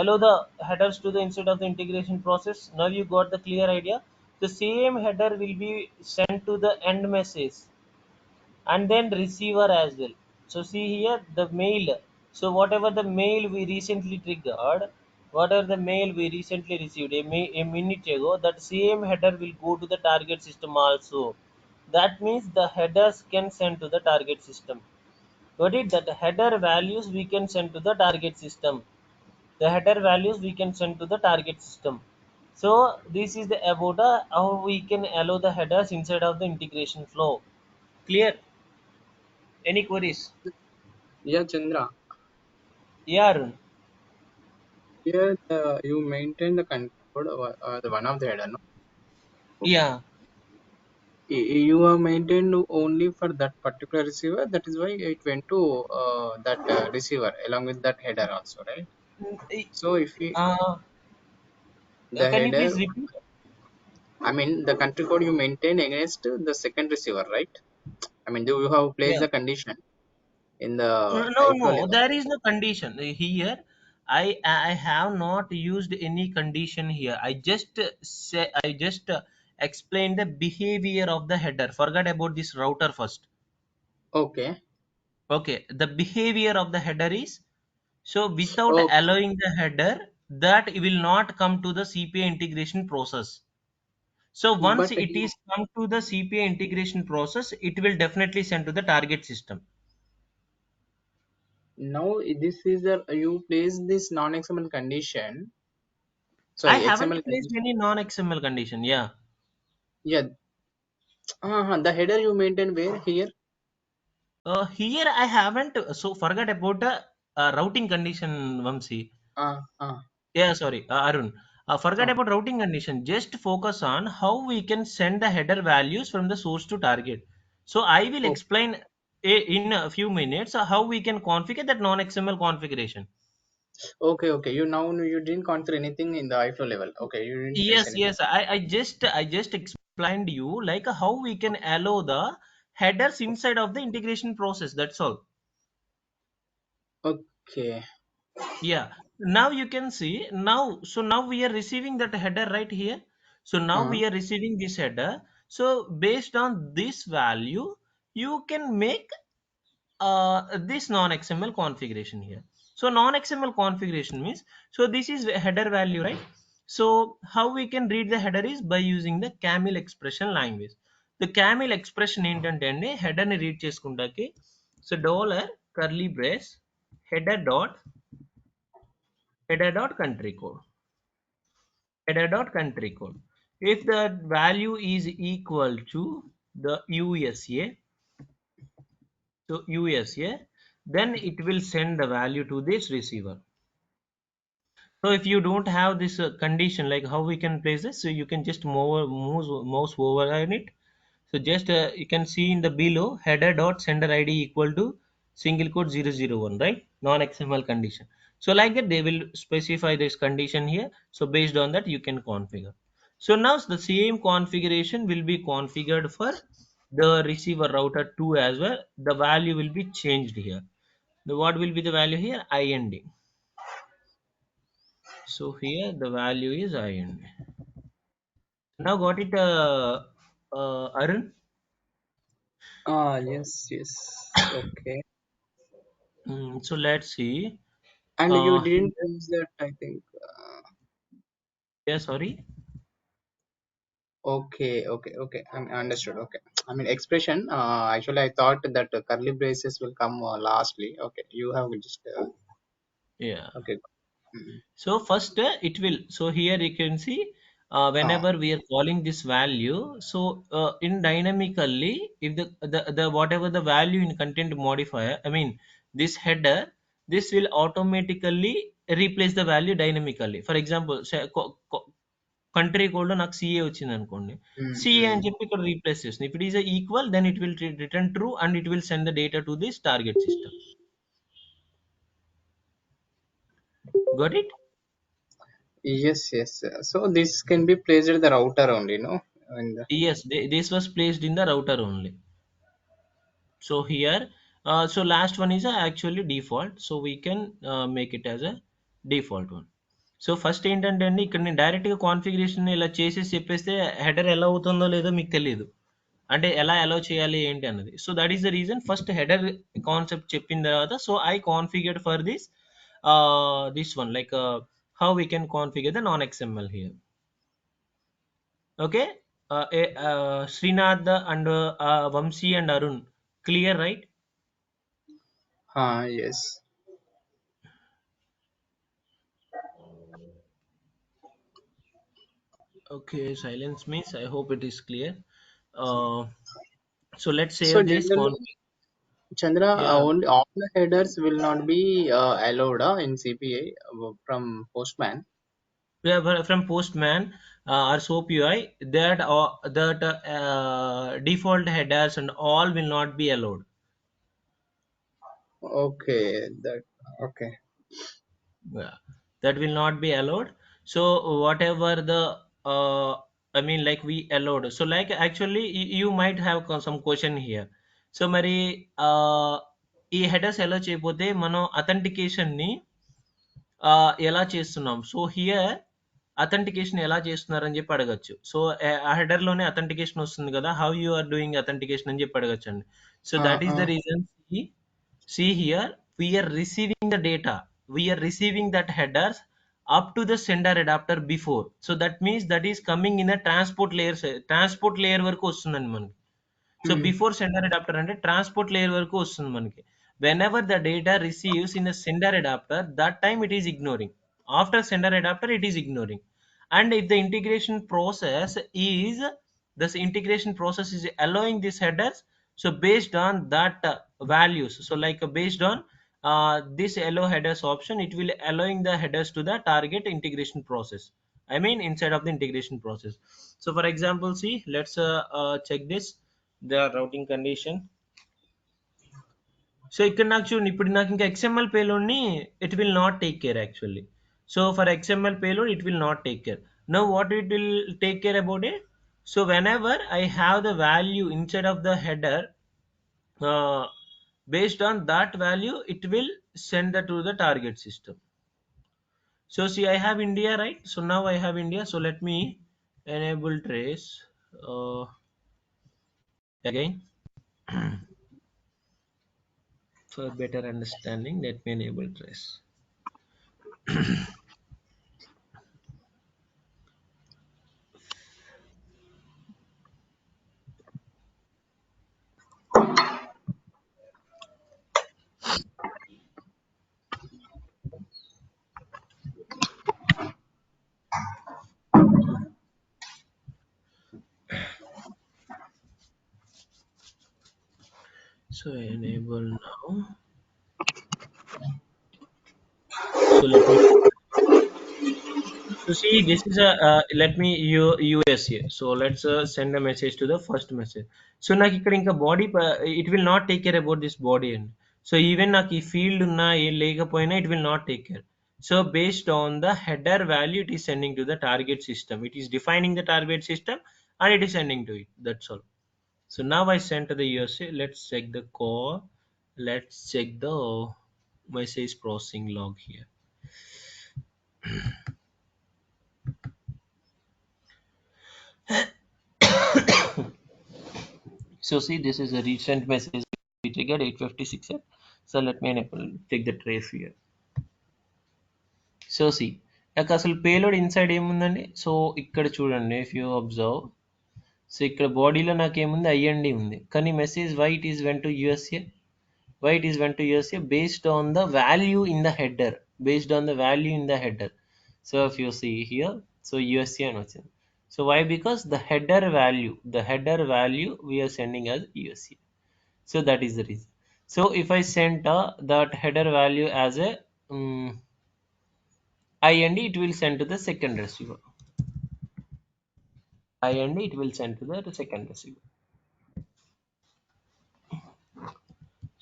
allow the headers to the inside of the integration process. Now you got the clear idea. The same header will be sent to the end message and then receiver as well. So see here the mail. So whatever the mail we recently triggered, whatever the mail we recently received a minute ago, that same header will go to the target system also. That means the headers can send to the target system. Got it? That header values we can send to the target system. The header values we can send to the target system. So this is the about how we can allow the headers inside of the integration flow. Clear? Any queries? Yeah, Chandra. Yeah, Arun. Here you maintain the control the one of the header. No? Yeah. You are maintained only for that particular receiver. That is why it went to that receiver along with that header also, right? Mm, So if we, Uh, the can you header, please repeat? I mean the country code you maintain against the second receiver, right? I mean, do you have placed Yeah. the condition in the No, iFlow no, level? there is no condition here. I have not used any condition here. I just explained the behavior of the header. Forget about this router first. Okay. Okay, the behavior of the header is, so without Okay. allowing the header, that will not come to the CPI integration process. So once But it is come to the CPI integration process, it will definitely send to the target system. now this is the you place this non-XML condition. I Sorry, haven't XML placed condition. any non-XML condition. Yeah. Yeah. The header you maintain where here? Here I haven't. So forget about the routing condition, Vamsi. Uh, uh, Yeah, sorry, Arun. Forget uh, about routing condition. Just focus on how we can send the header values from the source to target. So I will oh, explain in a few minutes how we can configure that non-XML configuration. okay, okay. You didn't configure anything in the iFlow level. Okay, you didn't place Yes, anything. yes. I just explained you like how we can allow the headers inside of the integration process. That's all. Okay. Yeah. Now you can see now. So now we are receiving that header right here. So now Uh, we are receiving this header. So based on this value, you can make this non-XML configuration here. So non-XML configuration means, so this is header value, right? So how we can read the header is by using the camel expression language. The camel expression ఏంటంటే అండి header ని read చేసుకుంటాకి, so dollar curly brace header dot country code, header dot country code. If the value is equal to the USA, so USA, then it will send the value to this receiver. So if you don't have this condition, like how we can place this, so you can just mouse over on it. So just you can see in the below header dot sender ID equal to single quote 001, right? Non-XML condition. So like that they will specify this condition here. So based on that you can configure. So now the same configuration will be configured for the receiver router 2 as well. The value will be changed here. The what will be the value here? IND. So here the value is IND. Now got it, Arun? yes, yes. Okay. So let's see. And you Uh, didn't use that, I think. Yeah, sorry. Okay. I mean, understood. Okay. I mean, expression. Actually, I thought that curly braces will come lastly. Okay, you have just Yeah. okay. Mm. So first it will. So here you can see Uh, whenever we are calling this value. So in dynamically, if the whatever the value in content modifier, I mean this header, this will automatically replace the value dynamically. For example, say, country కోడ్లో నాకు CA వచ్చింది అనుకోండి, CA mm. అని చెప్పి ఇక్కడ replace చేస్తుంది. If it is equal then it will return true and it will send the data to this target system. Got it? Yes. So this can be placed at the router only, no? In the, Yes, this was placed in the router only. So here, so last one is actually default. So we can make it as a default one. So first ఏంటంటే అండి, ఇక్కడ నేను డైరెక్ట్గా configuration ఇలా చేసేసి చెప్పేస్తే header ఎలా అవుతుందో లేదో మీకు తెలియదు. అంటే ఎలా అలౌ చేయాలి ఏంటి అన్నది. So that is the reason first header concept చెప్పిన తర్వాత so I configured for this one like how we can configure the non XML here. Okay. Srinath and Vamsi and Arun. Clear, right? yes. Okay. Silence means I hope it is clear. Uh, so let's So save this. generally, Chandra, Yeah. only all the headers will not be allowed in CPI from Postman. Yeah, but from Postman or SOAP UI, that default headers and all will not be allowed. Okay, that okay. Yeah, that will not be allowed. So whatever the I mean like we allowed, so like actually you might have some question here. So మరి ఈ headers ఎలా చేయకపోతే మనం authentication ని ఎలా చేస్తున్నాం. So here authentication ఎలా చేస్తున్నారని చెప్పి అడగచ్చు. సో ఆ హెడర్ లోనే అథెంటికేషన్ వస్తుంది కదా, how you are doing authentication అని చెప్పి అడగచ్చు అండి. So Uh, that is the uh, reason. See here, we are receiving the data. We are receiving that headers up to the sender adapter before. So that means that is coming in a transport layer వరకు వస్తుందండి మనకి. So mm, before sender adapter అంటే transport layer వరకు వస్తుంది మనకి. When ever the data receives in the sender adapter, that time it is ignoring. After sender adapter it is ignoring. And if the integration process is this integration process is allowing these headers, so based on that values, so like based on this allow headers option, it will allowing the headers to the target integration process, I mean inside of the integration process. So for example, see, let's check this, the routing condition. So ఇక్కడ నాకు చూడండి, ఇప్పుడు నాకు ఇంకా XML పేలోడ్ని it will not take care actually. So for XML payload it will not take care. No what it will take care about it. So whenever I have the value inside of the header, based on that value it will send that to the target system. So see, I have India, right? So now I have India, so let me enable trace again. For better understanding, let me enable trace. So enable now. So let me. So see, this is a let me US here. So let's send a message to the first message. So నాకు ఇక్కడ ఇంకా body it will not take care about this body and so even నాకు ఈ field ఉన్నా ఏం లేకపోయినా it will not take care. So based on the header value, it is sending to the target system. It is defining the target system and it is sending to it. That's all. So now I sent to the USA. Let's check the core. Let's check the message processing log here. So see, this is a recent message we triggered 8:56. So let me enable take the trace here. So see, నాకు అసలు payload inside ఏముందండి? So ఇక్కడ చూడండి, if you observe, so ఇక్కడ బాడీలో నాకేముంది, IND ఉంది, కానీ message why it is went to USA, why it is went to USA based on the value in the header, based on the value in the header. So if you see here, so USA and what's in. So why? Because the header value we are sending as USA. So that is the reason. So if I send that header value as a IND, it will send to the second receiver. IND, it will send to the second receiver.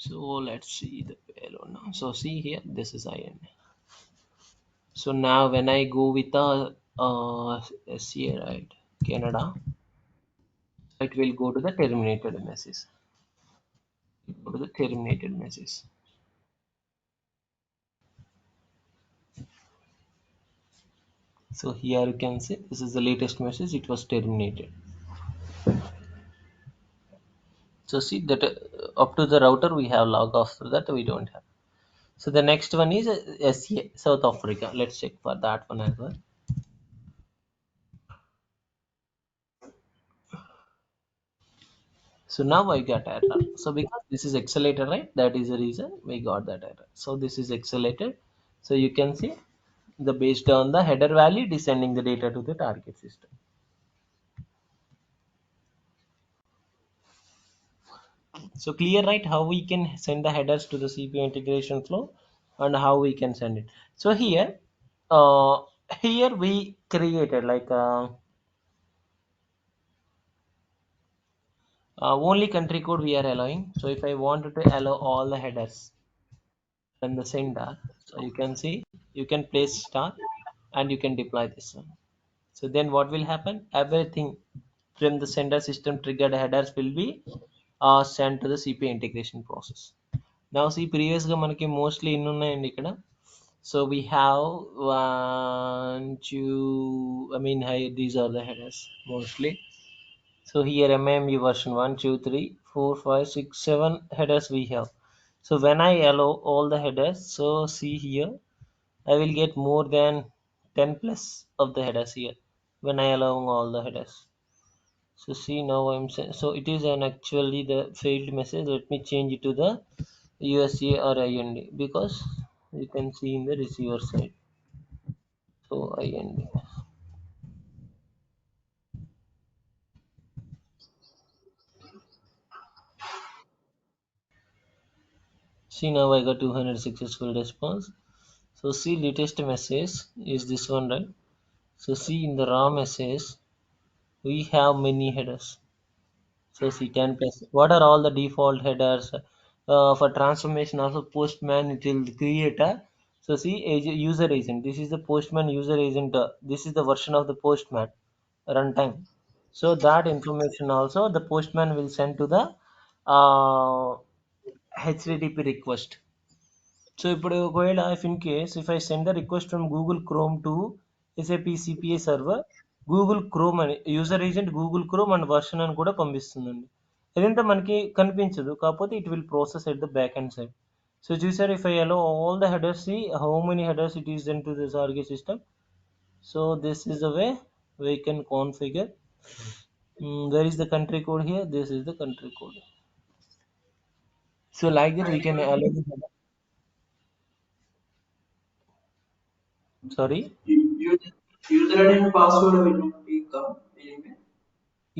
So let's see the payload now. So see here, this is IND. So now when I go with SCA, right, Canada, it will go to the terminated message. Go to the terminated message. So here you can see this is the latest message. It was terminated. So see that up to the router we have log, after that we don't have. So the next one is SCA, South Africa. Let's check for that one as well. So now I got error. So because this is accelerated, right? That is the reason we got that error. So this is accelerated. So you can see the based on the header value, it is sending the data to the target system. So clear, right? How we can send the headers to the CPU integration flow and how we can send it. So here, here we created like only country code we are allowing. So if I wanted to allow all the headers from the sender, so you can see you can place star and you can deploy this one. So then what will happen? Everything from the sender system triggered headers will be sent to the CPU integration process. Now see previous గా మనకి mostly ఎన్ని ఉన్నాయండి ఇక్కడ. So we have one, two, I mean these are the headers mostly. So here MIMU version 1, 2, 3, 4, 5, 6, 7 headers we have. So when I allow all the headers, so see here, I will get more than 10 plus of the headers here when I allow all the headers. So see now I'm saying, so it is an actually the failed message. Let me change it to the USA or IND because you can see in the receiver side. So IND. See now I got 200 successful response. So see latest message is this one, right? So see in the raw message we have many headers. So see 10 plus. What are all the default headers? For transformation also postman it will create a, so see user agent. This is the postman user agent. This is the version of the postman runtime. So that information also the postman will send to the HTTP request. So ఇప్పుడు ఒకవేళ if in case if I send a request from Google Chrome to SAP CPA server, Google Chrome అని user agent Google Chrome and version అని కూడా పంపిస్తుందండి. ఇదంతా మనకి కనిపించదు, కాకపోతే it will process at the back and side. So చూసారు, if I allow all the headers, see how many headers it is in to this ఆర్గే system. So this is the way we can configure. Where is the country code here? This is the country code. So like that we can allow the header. Sorry. User ID and password will not be come anywhere.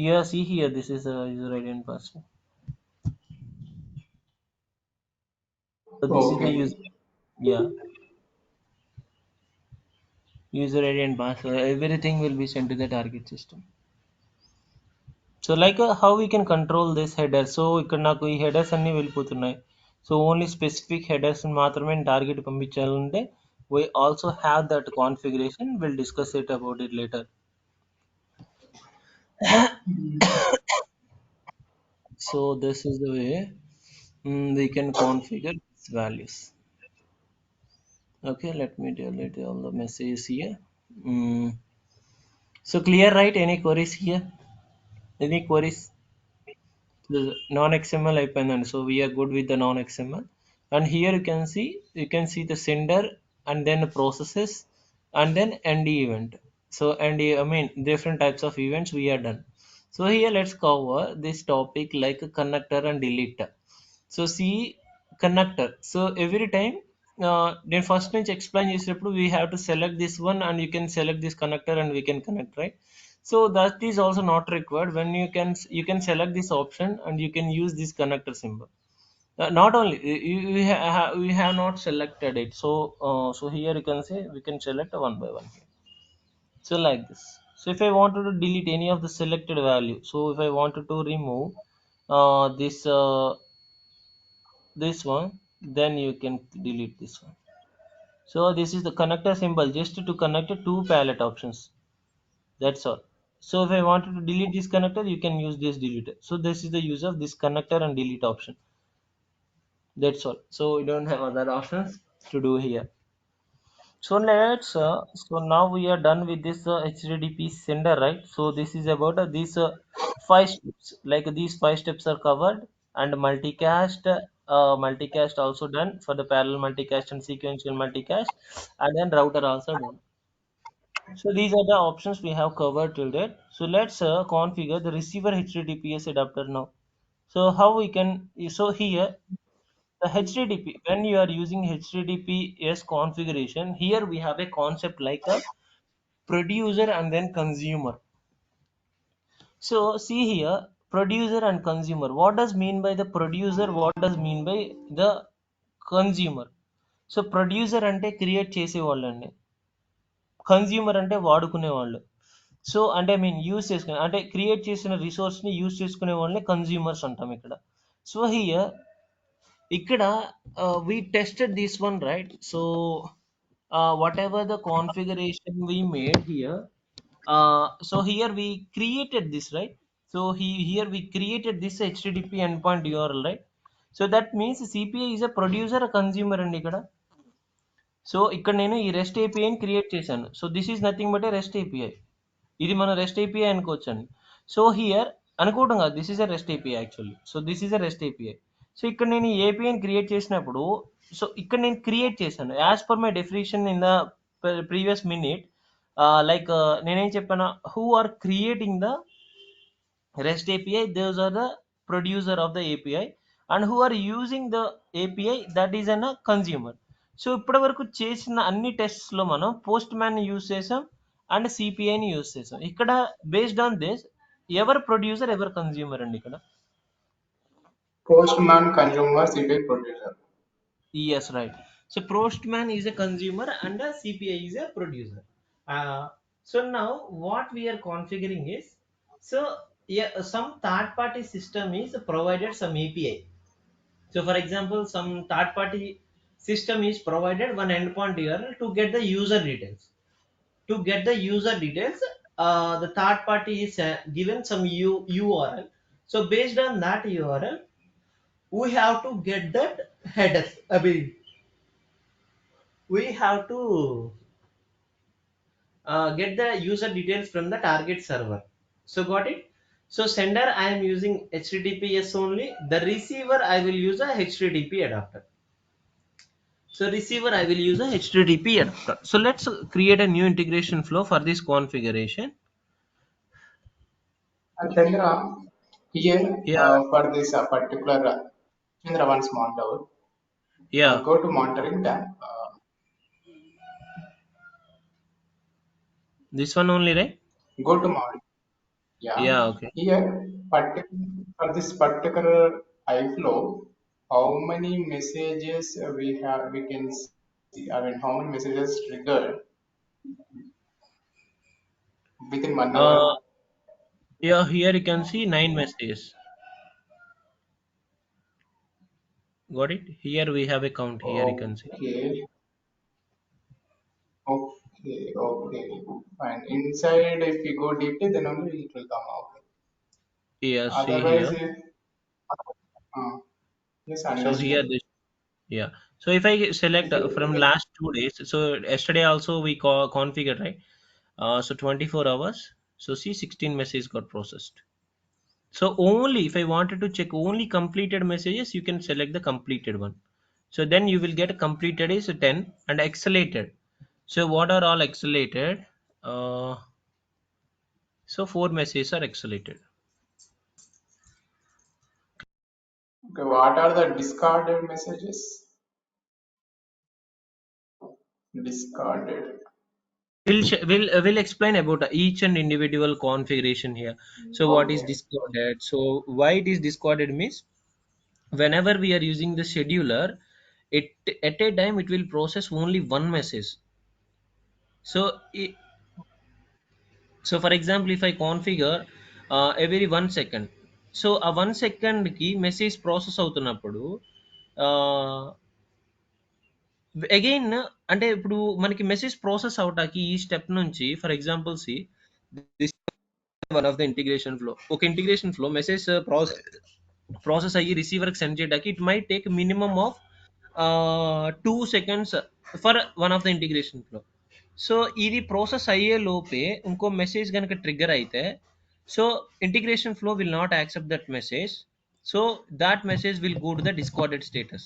Yeah, see here, this is a user ID and password. So this is the Okay. user, yeah, user ID and password. Everything will be sent to the target system. So like how we can control this header. So ఇక్కడ నాకు ఈ headers అన్ని వెళ్ళిపోతున్నాయి. So only specific headers మాత్రమే target పంపించాలంటే we also have that configuration. We'll discuss it about it later. So this is the way we can configure these values. Okay, let me delete all the messages here. So clear, right? Any queries here? Any queries? The non-XML అయిపోయిందండి. So we are good with the non-XML. And here you can see the sender and then processes and then end event. So I mean different types of events we are done. So here let's cover this topic like a connector and deleter. So see connector. So every time then first నుంచి explain చేసేటప్పుడు we have to select this one and you can select this connector and we can connect, right? So that is also not required. When you can select this option and you can use this connector symbol. Not only we have not selected it, so so here you can say we can select one by one here. So like this. So if I wanted to delete any of the selected value, so if I wanted to remove this one, then you can delete this one. So this is the connector symbol just to connect the two palette options. That's all. So if I wanted to delete this connector, you can use this deleter. So this is the use of this connector and delete option. That's all. So we don't have other options to do here. So so now we are done with this HTTP sender, right? So this is about these five steps. Like these five steps are covered, and multicast also done for the parallel multicast and sequential multicast, and then router also done. So these are the options we have covered till date. So let's configure the receiver HTTPS adapter now. So how we can? So here the HTTP, when you are using HTTPS configuration, here we have a concept like a producer and then consumer. So see here, producer and consumer. What does mean by the producer? What does mean by the consumer? So producer అంటే create చేసేవాళ్ళు అండి, consumer అంటే వాడుకునే వాళ్ళు. So అంటే I mean use చేసుకునే అంటే create చేసిన రిసోర్స్ని యూస్ చేసుకునే వాళ్ళని కన్జ్యూమర్స్ అంటాం ఇక్కడ. సో హియర్ ఇక్కడ we tested this one, right? So whatever the configuration we made here, so here we created this, right? So here we created this HTTP endpoint URL, right? So that means CPI is a producer, a consumer అండి ఇక్కడ. So ఇక్కడ నేను ఈ rest ఏపీఐని create చేశాను. So this is nothing but A rest API. ఇది మన rest API అనుకోవచ్చు అండి. సో హియర్ అనుకోవడం కాదు, this is a rest API actually. So this is a rest API. So ఇక్కడ నేను ఈ ఏపీఐని క్రియేట్ చేసినప్పుడు, సో ఇక్కడ నేను క్రియేట్ చేశాను as per my definition in the previous minute. Like నేనేం చెప్పాను, who are creating the REST API, those are the producer of the API, and who are using the API, that is a consumer. So ఇప్పటి వరకు చేసిన అన్ని tests లో మనం post man use చేసాం and సిపిఐని use చేసాం. ఇక్కడ బేస్డ్ ఆన్ దిస్ ఎవరు ప్రొడ్యూసర్ ఎవరు కన్జ్యూమర్ అండి ఇక్కడ? Postman, consumer, CPI, producer. Yes, right. So Postman is a consumer and a CPI is a producer. So now what we are configuring is, so yeah, some third party system is provided some API. So for example, some third party system is provided one endpoint URL to get the user details. To get the user details, the third party is given some URL. So based on that URL, we have to get that header. I mean, we have to get the user details from the target server. So got it? So sender I am using HTTPS only. The receiver I will use a HTTP adapter. So receiver I will use a HTTP adapter. So let's create a new integration flow for this configuration. And Chandra, here Yeah. for this particular Chandra, one small doubt. Yeah. Go to monitoring tab. This one only, right? Go to monitoring. Yeah. Yeah, okay. Here, for this particular iFlow, how many messages we can see. I mean, how many messages triggered within 1 hour? Yeah, here you can see 9 messages. Got it? Here we have a count. Here you can see. Okay. Fine. Inside, if you go deeply, then only it will come out. Yeah, see Otherwise, here. Yes, So understood. here this, yeah. So if I select from last 2 days, so yesterday also we configured, right? So 24 hours. So see 16 messages got processed. So only if I wanted to check only completed messages, you can select the completed one. So then you will get completed is 10 and accelerated. So what are all accelerated? So 4 messages are accelerated. Okay, what are the discarded messages? Discarded. We'll explain about each and individual configuration here. So what is Okay. discarded? So why it is discarded means, whenever we are using the scheduler, it at a time it will process only one message. So so for example, if I configure every 1 second, so a 1 second ki message process అవుతున్నప్పుడు again అంటే ఇప్పుడు మనకి message process అవటానికి ఈ step నుంచి, for example see this one of the integration flow. ఒక integration flow message process అయ్యి రిసీవర్కి send చేయడానికి it my take minimum of 2 seconds for one of the integration flow. So ఇది ప్రాసెస్ అయ్యే లోపే ఇంకో మెసేజ్ కనుక ట్రిగ్గర్ అయితే, so integration flow will not accept that message. So that message will go to the discarded status.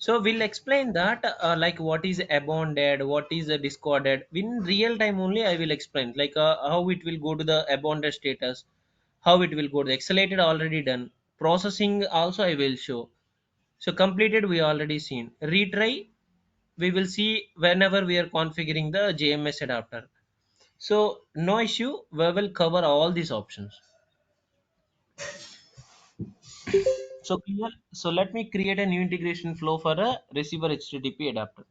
So we'll explain that like what is abandoned, what is discarded. In real time only I will explain like how it will go to the abandoned status, how it will go to the accelerated already done. Processing also I will show. So completed we already seen. Retry we will see whenever we are configuring the JMS adapter. So no issue, we will cover all these options. So clear. So let me create a new integration flow for a receiver HTTP adapter.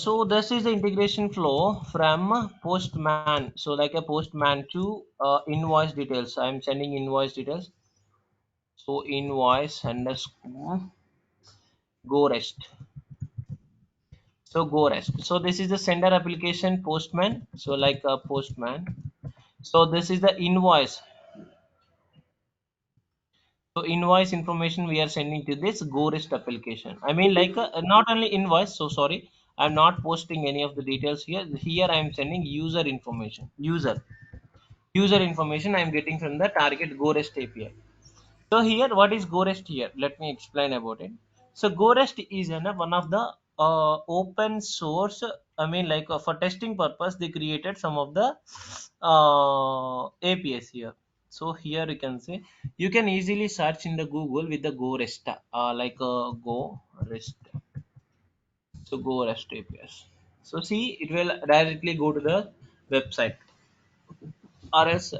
So this is the integration flow from postman. So like a postman to invoice details. I'm sending invoice details. So invoice underscore go rest. So go rest. So this is the sender application postman. So like a postman. So this is the invoice. So invoice information we are sending to this go rest application. I mean like not only invoice. So sorry, I'm not posting any of the details here. Here I'm sending user information. User information I am getting from the target GoRest API. So here, what is GoRest here? Let me explain about it. So GoRest is one of the open source. I mean, like for testing purpose, they created some of the APIs here. So here you can say you can easily search in the Google with the GoRest, like GoRest. So GoRest APIs. So see, it will directly go to the website. Or else,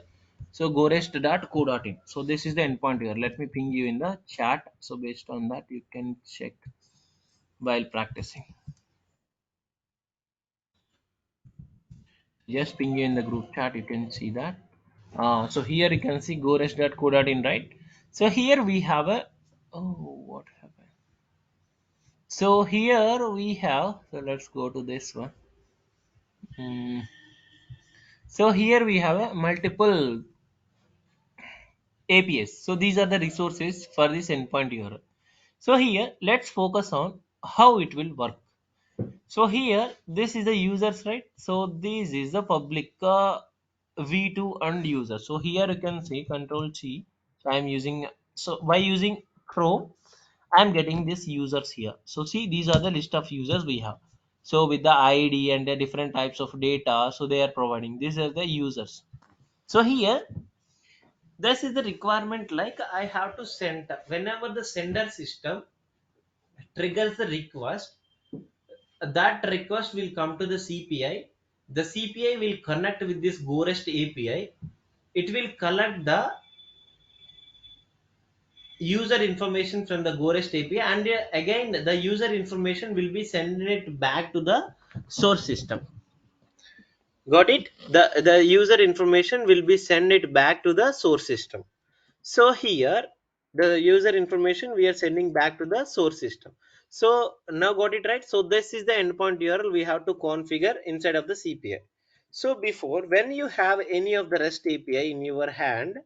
so gorest.co.in. So this is the endpoint here. Let me ping you in the chat. So based on that, you can check while practicing. Just ping you in the group chat. You can see that. So here you can see gorest.co.in, right? So here we have a, oh, what happened? So here we have, so let's go to this one. So here we have a multiple APIs. So these are the resources for this endpoint URL. So here let's focus on how it will work. So here this is the users, right? So this is the public v2 and user. So here you can see control C. So I'm using, so by using Chrome I'm getting this users here. So see, these are the list of users we have. So with the ID and the different types of data, so they are providing, these are the users. So here this is the requirement, like I have to send, whenever the sender system triggers the request, that request will come to the CPI. The CPI will connect with this GoRest API. It will collect the user information from the GoRest API, and again the user information will be sending it back to the source system. Got it? The user information will be send it back to the source system. So here the user information we are sending back to the source system. So now got it, right? So this is the endpoint URL we have to configure inside of the CPI. So before, when you have any of the REST API in your hand,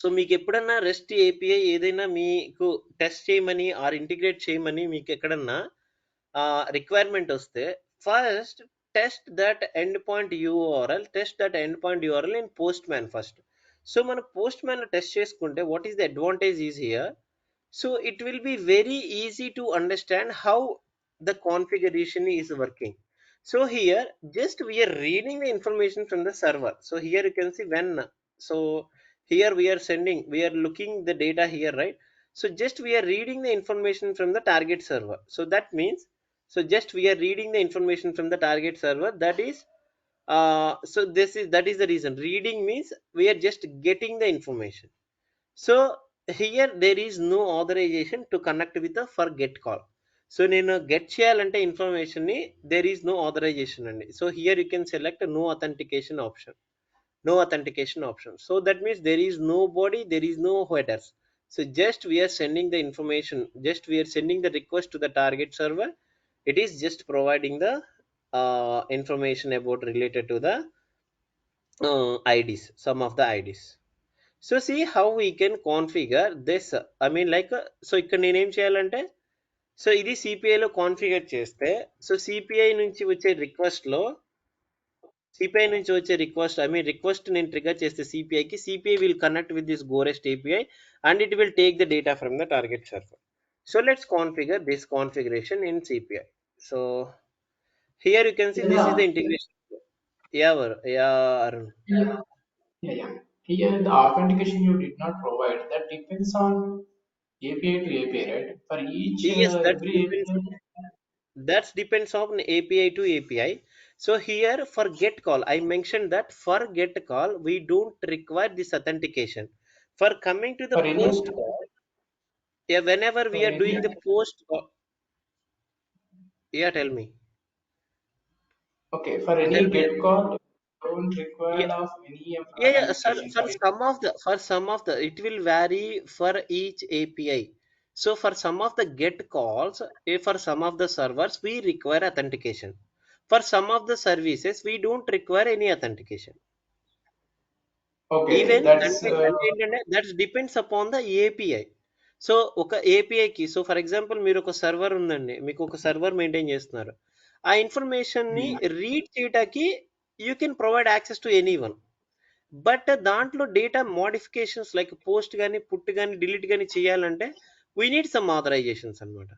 so మీకు ఎప్పుడన్నా rest API ఏదైనా మీకు test చేయమని are integrate చేయమని మీకు ఎక్కడన్నా requirement వస్తే, first test that end point URL in post man first. So మనం పోస్ట్ మ్యాన్ టెస్ట్ చేసుకుంటే what is the advantage is here. So it will be very easy to understand how the configuration is working. So here just we are reading the information from the server. So here you can see when, so here we are sending, we are looking the data here, right? So just we are reading the information from the target server. So that means, so just we are reading the information from the target server, that is so this is, that is the reason. Reading means we are just getting the information. So here there is no authorization to connect with the for get call. So నేను get చేయాలంటే information ని there is no authorization అండి. So here you can select no authentication option. No authentication option. So that means there is nobody, there is no headers. So just we are sending the information, just we are sending the request to the target server. It is just providing the information about related to the IDs, some of the IDs. So see how we can configure this. I mean like so ఇక్కడ నేనేం చేయాలంటే, so ఇది CPI లో configure చేస్తే, so CPI నుంచి వచ్చే request లో, CPI నుంచి వచ్చే రిక్వెస్ట్, ఐ మీన్ రిక్వెస్ట్ నేను ట్రిగర్ చేస్తే సిపిఐకి, CPI will connect with this GoRest API and it will take the data from the target server. So let's configure this configuration in CPI. So here you can see this is the integration. Yeah, Arun. Yeah, yeah. Here the authentication you did not provide, that depends on API to API, right? For each Yes, that every depends. API. That depends on API to API. So here for get call, I mentioned that for get call we don't require this authentication. For coming to the For any post call, yeah, whenever for we are doing any the post call, yeah, tell me. okay, for any Tell me. get call don't require Yeah, of any yeah, sir. authentication For for it. some of the, for some of the, it will vary for each API. So for some of the get calls, for some of the servers we require authentication. For some of the services we don't require any authentication. Okay, even that's అంటే ఏంటంటే that depends upon the API. So ఒక ఏపీఐకి, so for example మీరు ఒక server ఉందండి, మీకు ఒక server maintain చేస్తున్నారు, ఆ ఇన్ఫర్మేషన్ ని రీడ్ చేయడానికి you can provide access to any one. But దాంట్లో డేటా మోడిఫికేషన్స్ లైక్ పోస్ట్ కానీ పుట్ కానీ డిలీట్ కానీ చేయాలంటే వీ నీడ్ సమ్ ఆథరైజేషన్స్ అనమాట.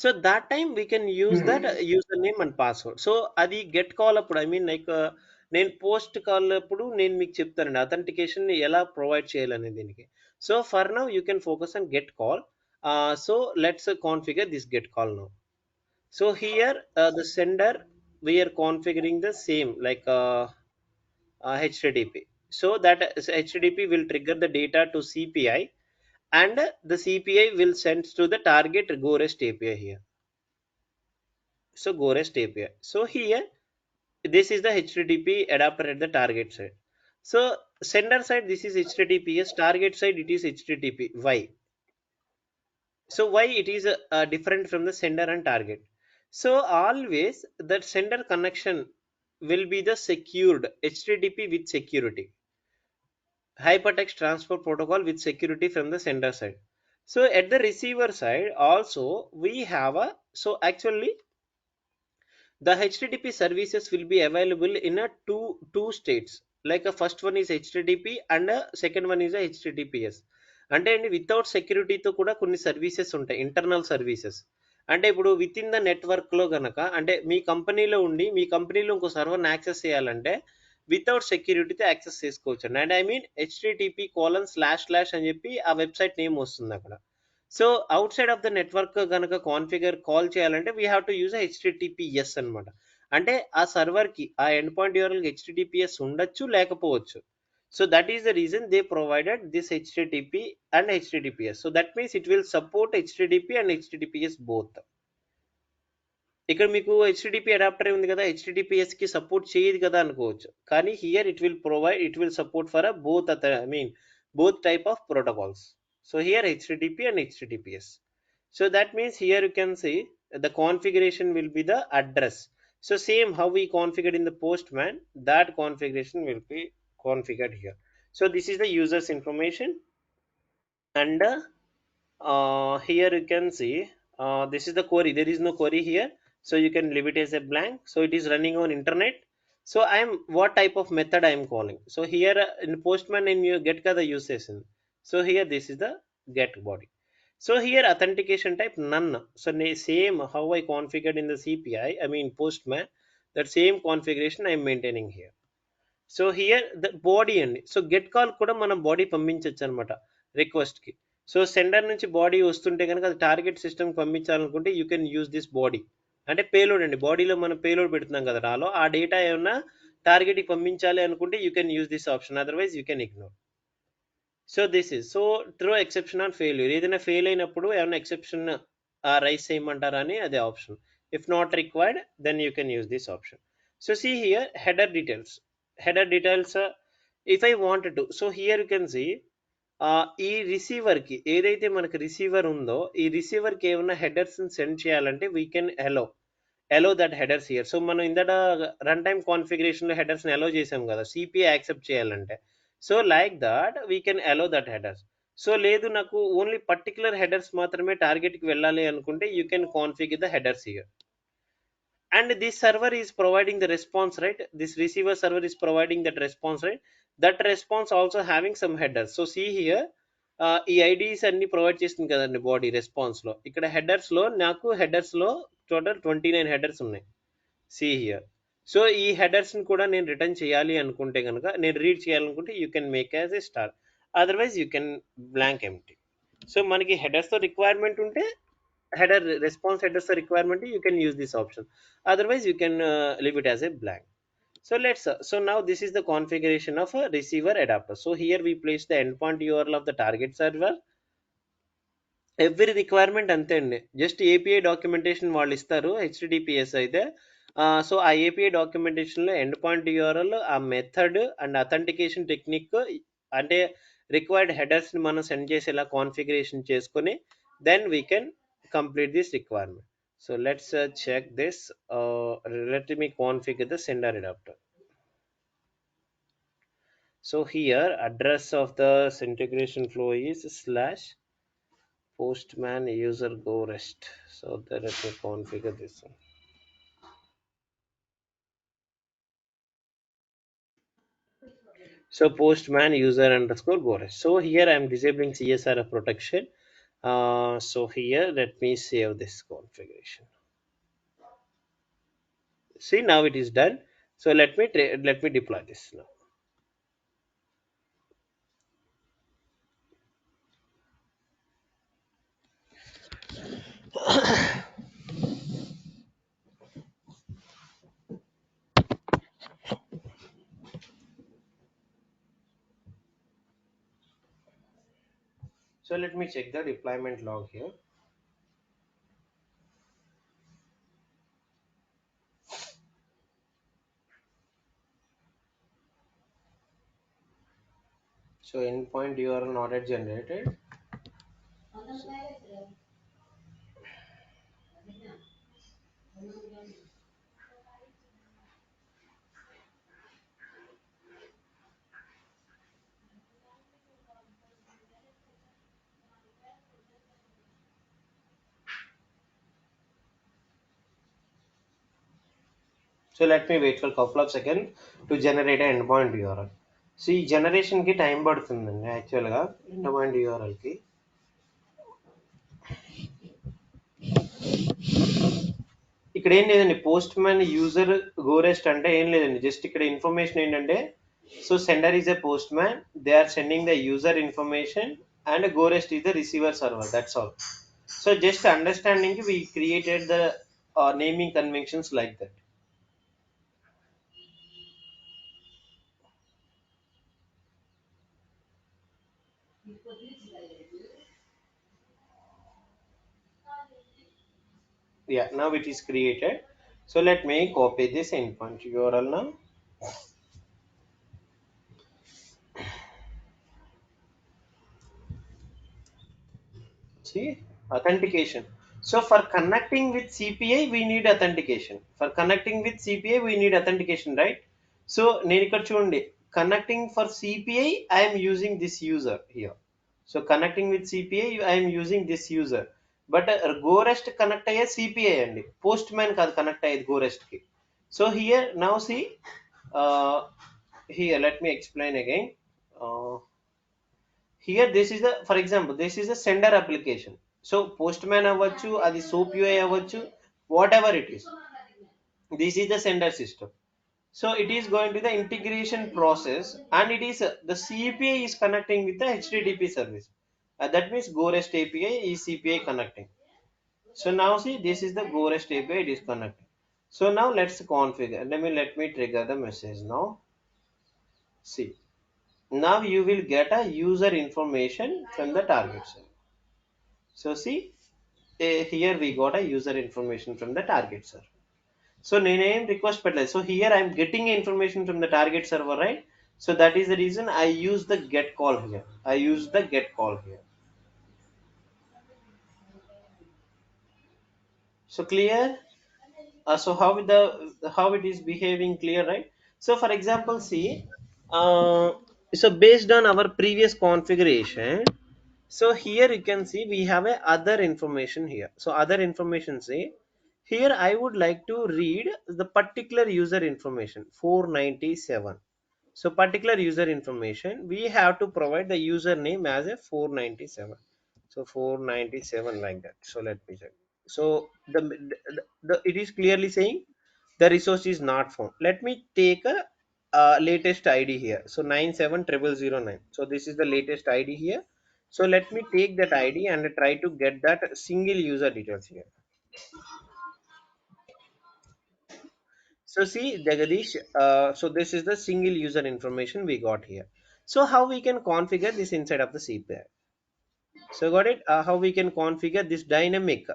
So that time we can use that user name and password. So అది get call అప్పుడు, I mean like నేను post call అప్పుడు నేను మీకు చెప్తానండి అథెంటికేషన్ ఎలా ప్రొవైడ్ చేయాలనే దీనికి. So for now you can focus on get call. So let's configure this get call now. So here the sender we are configuring the same like HTTP. So that HTTP will trigger the data to CPI and the CPI will send to the target GoREST API here. So GoREST API. So here this is the HTTP adapter at the target side. So sender side this is HTTPS, target side it is HTTP. Why? So why it is different from the sender and target? So always that sender connection will be the secured HTTP with security, hypertext transfer protocol with security from the sender side. So at the receiver side also we have a, so actually the HTTP services will be available in a two states. Like a first one is HTTP and a second one is a HTTPS. అంటే అండి without సెక్యూరిటీతో కూడా కొన్ని services ఉంటాయి, internal services. అంటే ఇప్పుడు with in the నెట్వర్క్లో కనుక, అంటే మీ కంపెనీలో ఉండి మీ కంపెనీలో ఇంకో సర్వర్ని యాక్సెస్ చేయాలంటే వితౌట్ సెక్యూరిటీతో యాక్సెస్ చేసుకోవచ్చు అండి. అండ్ ఐ మీన్ http:// అని చెప్పి ఆ వెబ్సైట్ నేమ్ వస్తుంది అక్కడ. So out side of the network కనుక కాన్ఫిగర్ కాల్ చేయాలంటే we have to use HTTPS అనమాట. అంటే ఆ సర్వర్కి ఆ ఎండ్ పాయింట్ యూఆర్ఎల్కి HTTPS ఉండొచ్చు లేకపోవచ్చు. So that is the reason they provided this HTTP and HTTPS. So that means it will support HTTP and HTTPS both. ఇక్కడ మీకు HTTP adapter ఉంది కదా, HTTPS కి సపోర్ట్ చేయదు కదా అనుకోవచ్చు, కానీ here it will provide, it will support for both I mean both type of protocols. So here HTTP and HTTPS. So that means here you can see the configuration will be the address. So same how we configured in the Postman, that configuration will be configured here. So this is the user's information and here you can see this is the query. There is no query here, so you can leave it as a blank. So it is running on internet. So I am what type of method I am calling. So here in Postman and you get the use session. So here this is the get body. So here authentication type none. So same how I configured in the CPI, I mean Postman, that same configuration I am maintaining here. So here the body అండి. So get call కూడా మనం body పంపించవచ్చు అనమాట రిక్వెస్ట్కి. So sender నుంచి body వస్తుంటే కనుక అది టార్గెట్ సిస్టమ్కి పంపించాలనుకుంటే you can use this body. అంటే పేలోడ్ అండి, బాడీలో మనం పేలోడ్ పెడుతున్నాం కదా రాలో, ఆ డేటా ఏమన్నా టార్గెట్కి పంపించాలి అనుకుంటే you can use this option, otherwise you can ignore. So this is so throw exception on failure, ఏదైనా ఫెయిల్ అయినప్పుడు ఏమైనా ఎక్సెప్షన్ రైస్ చేయమంటారా అని అదే ఆప్షన్. If not required then you can use this option. So see here header details if I wanted to. So here you can see ఈ రిసీవర్కి ఏదైతే మనకి రిసీవర్ ఉందో ఈ రిసీవర్కి ఏమైనా హెడర్స్ని సెండ్ చేయాలంటే we can allow that headers here. So మనం ఇందట రన్ టైమ్ కాన్ఫిగరేషన్లో హెడర్స్ని అలో చేసాం కదా సిపిఐ యాక్సెప్ట్ చేయాలంటే. So like that we can allow that headers. So లేదు నాకు ఓన్లీ పర్టికులర్ హెడర్స్ మాత్రమే టార్గెట్కి వెళ్ళాలి అనుకుంటే you can configure the headers here. And this server is providing the response, right? This receiver server is providing that response, right? That response also having some headers. So see here ఈ IDs అన్ని provide చేస్తుంది కదండి body రెస్పాన్స్లో. ఇక్కడ హెడర్స్లో నాకు హెడర్స్లో total 29 headers ఉన్నాయి. See here. So ఈ హెడర్స్ని కూడా నేను రిటర్న్ చేయాలి అనుకుంటే కనుక, నేను రీడ్ చేయాలనుకుంటే you can make as a star, otherwise you can blank empty. So మనకి హెడర్స్తో రిక్వైర్మెంట్ ఉంటే header response headers requirement you can use this option, otherwise you can leave it as a blank. So let's so now this is the configuration of a receiver adapter. So here we place the endpoint URL of the target server. Every requirement అంతే అండి, just API documentation వాళ్ళు ఇస్తారు HTTPS అయితే. So ఆ API డాక్యుమెంటేషన్లో end point URL, ఆ method and authentication technique, అంటే required హెడర్స్ని మనం సెండ్ చేసేలా కాన్ఫిగరేషన్ చేసుకొని then we can complete this requirement. So let's check this. Let me configure the sender adapter. So here address of the integration flow is /postman user go rest. So let me configure this one. So postman user underscore go rest. So here I am disabling CSRF protection. So here let me save this configuration. See, now it is done. So let me deploy this now. So let me check the deployment log here. So endpoint URL not yet generated. So let me wait for a couple of seconds to generate an endpoint URL. So ఈ generation కి time పడుతుందండి యాక్చువల్గా endpoint URL కి. ఇక్కడ ఏం లేదండి, post man user గోరెస్ట్ అంటే ఏం లేదండి, జస్ట్ ఇక్కడ ఇన్ఫర్మేషన్ ఏంటంటే, so sender is a Postman, they are sending the user information and GoRest is the receiver server, that's all. So just understanding we created the naming conventions like that. Yeah, now it is created. So let me copy this endpoint URL now. See, authentication. So for connecting with CPI we need authentication. For connecting with CPI we need authentication, right? So నేను ఇక్కడ చూడండి, connecting for CPI I am using this user here. So connecting with CPI I am using this user. But GoRest connect అయ్యే CPI అండి, post man కాదు connect అయ్యేది GoRest కి. So here now see, here let me explain again. here this is the, for example, this is a sender application. So postman avvachu, adi soap ui avvachu, whatever it is, this is the sender system. So it is going to the integration process, and it is the CPI is connecting with the HTTP service. That means Go REST API is CPI connecting. So now see, this is the Go REST API, it is connecting. So now let's configure. Let me trigger the message now. See, now you will get a user information from the target server. So see, here we got a user information from the target server. So name request peddler. So here I am getting information from the target server, right? So that is the reason I use the get call here. I use the get call here. So clear? So how it is behaving, clear, right? So for example, see, uh, so based on our previous configuration, so here you can see we have a other information here. So other information, say here I would like to read the particular user information 497. So particular user information, we have to provide the username as a 497. So 497 like that. So let me check. So the it is clearly saying the resource is not found. Let me take a latest ID here. So 970009. So this is the latest ID here. So let me take that ID and try to get that single user details here. So see, Jagadish, so this is the single user information we got here. So how we can configure this inside of the CPI? So got it? How we can configure this dynamic?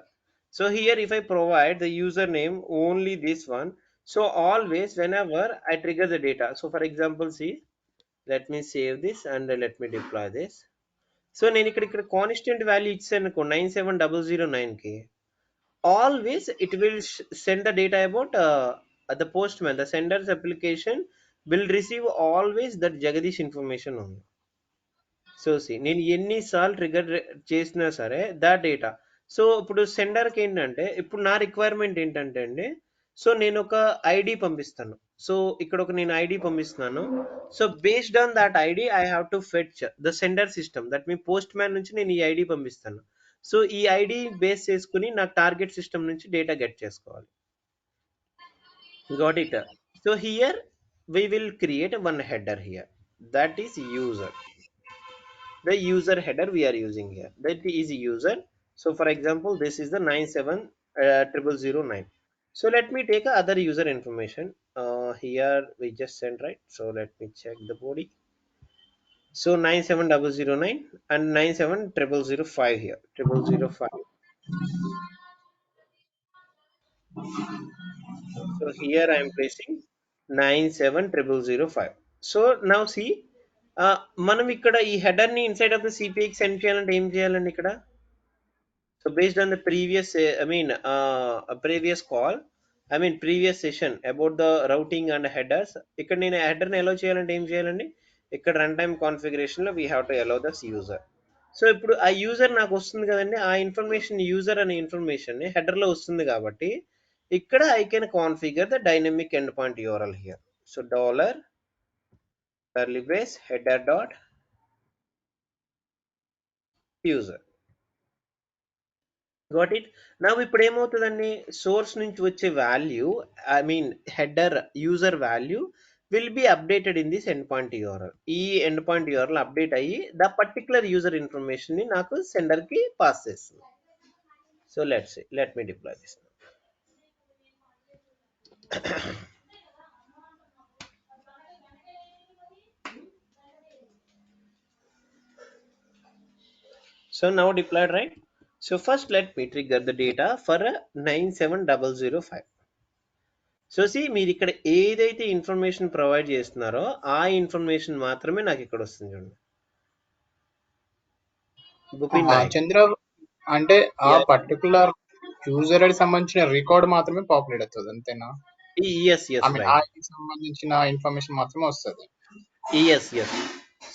So here if I provide the username only this one, so always whenever I trigger the data. So for example, see, let me save this and let me deploy this. So నేను ఇక్కడ constant value ఇచ్చాను అనుకో 97009కి, always it will send the data about the postman, the sender's application will receive always that Jagadish information only. So see నేను ఎన్నిసార్లు trigger చేసినా సరే దా data. So ఇప్పుడు సెండర్కి ఏంటంటే ఇప్పుడు నా రిక్వైర్మెంట్ ఏంటంటే అండి, సో నేను ఒక ఐడి పంపిస్తాను. సో ఇక్కడ ఒక నేను ఐడి పంపిస్తున్నాను. So based on that ID I have to fetch the sender system, that me post man నుంచి నేను ఈ ఐడి పంపిస్తాను. సో ఈ ఐడి బేస్ చేసుకుని నాకు టార్గెట్ సిస్టమ్ నుంచి డేటా గెట్ చేసుకోవాలి. Got it? So here we will create one header here, that is user. The user header we are using here, that is user. So for example, this is the 970009. So let me take other user information. Here we just sent, right? So let me check the body. So 97009 and 97005 here, 0005. So here I am placing 97005. So now see, మనం ఇక్కడ ఈ header ని inside of the సిపిఐకి send చేయాలంటే ఏం చేయాలండి ఇక్కడ? So based on the previous previous call, previous session about the routing and headers, ఇక్కడ నేను హెడర్ ని అలౌ చేయాలంటే ఏం చేయాలండి? ఇక్కడ రన్ టైమ్ కాన్ఫిగరేషన్ లో we have to allow this user. So ఇప్పుడు ఆ యూజర్ నాకు వస్తుంది కదండి, ఆ ఇన్ఫర్మేషన్ యూజర్ అనే ఇన్ఫర్మేషన్ హెడర్ లో వస్తుంది కాబట్టి ఇక్కడ I can configure the dynamic end point URL here. So dollar curly brace header dot user. Got it. నా ఇప్పుడు ఏమవుతుందండి, సోర్స్ నుంచి వచ్చే value, header user value will be updated in this end point URL. ఈ end point URL update అయ్యి the particular user information ని నాకు sender కి పాస్ చేస్తుంది. So let me deploy this. So now deployed, right? So first let me trigger the data for 97005. So see మీరు ఇక్కడ ఏదైతే information provide చేస్తున్నారో ఆ ఇన్ఫర్మేషన్ మాత్రమే నాకు ఇక్కడ వస్తుంది చూడండి. భూపిన్ నాయక్ చంద్ర, అంటే ఆ పర్టికులర్ యూజర్ ఐడి సంబంధించిన రికార్డ్ మాత్రమే పాపులేట్ అవుతుంది అంతేనా? సంబంధించిన ఇన్ఫర్మేషన్ మాత్రమే వస్తుంది.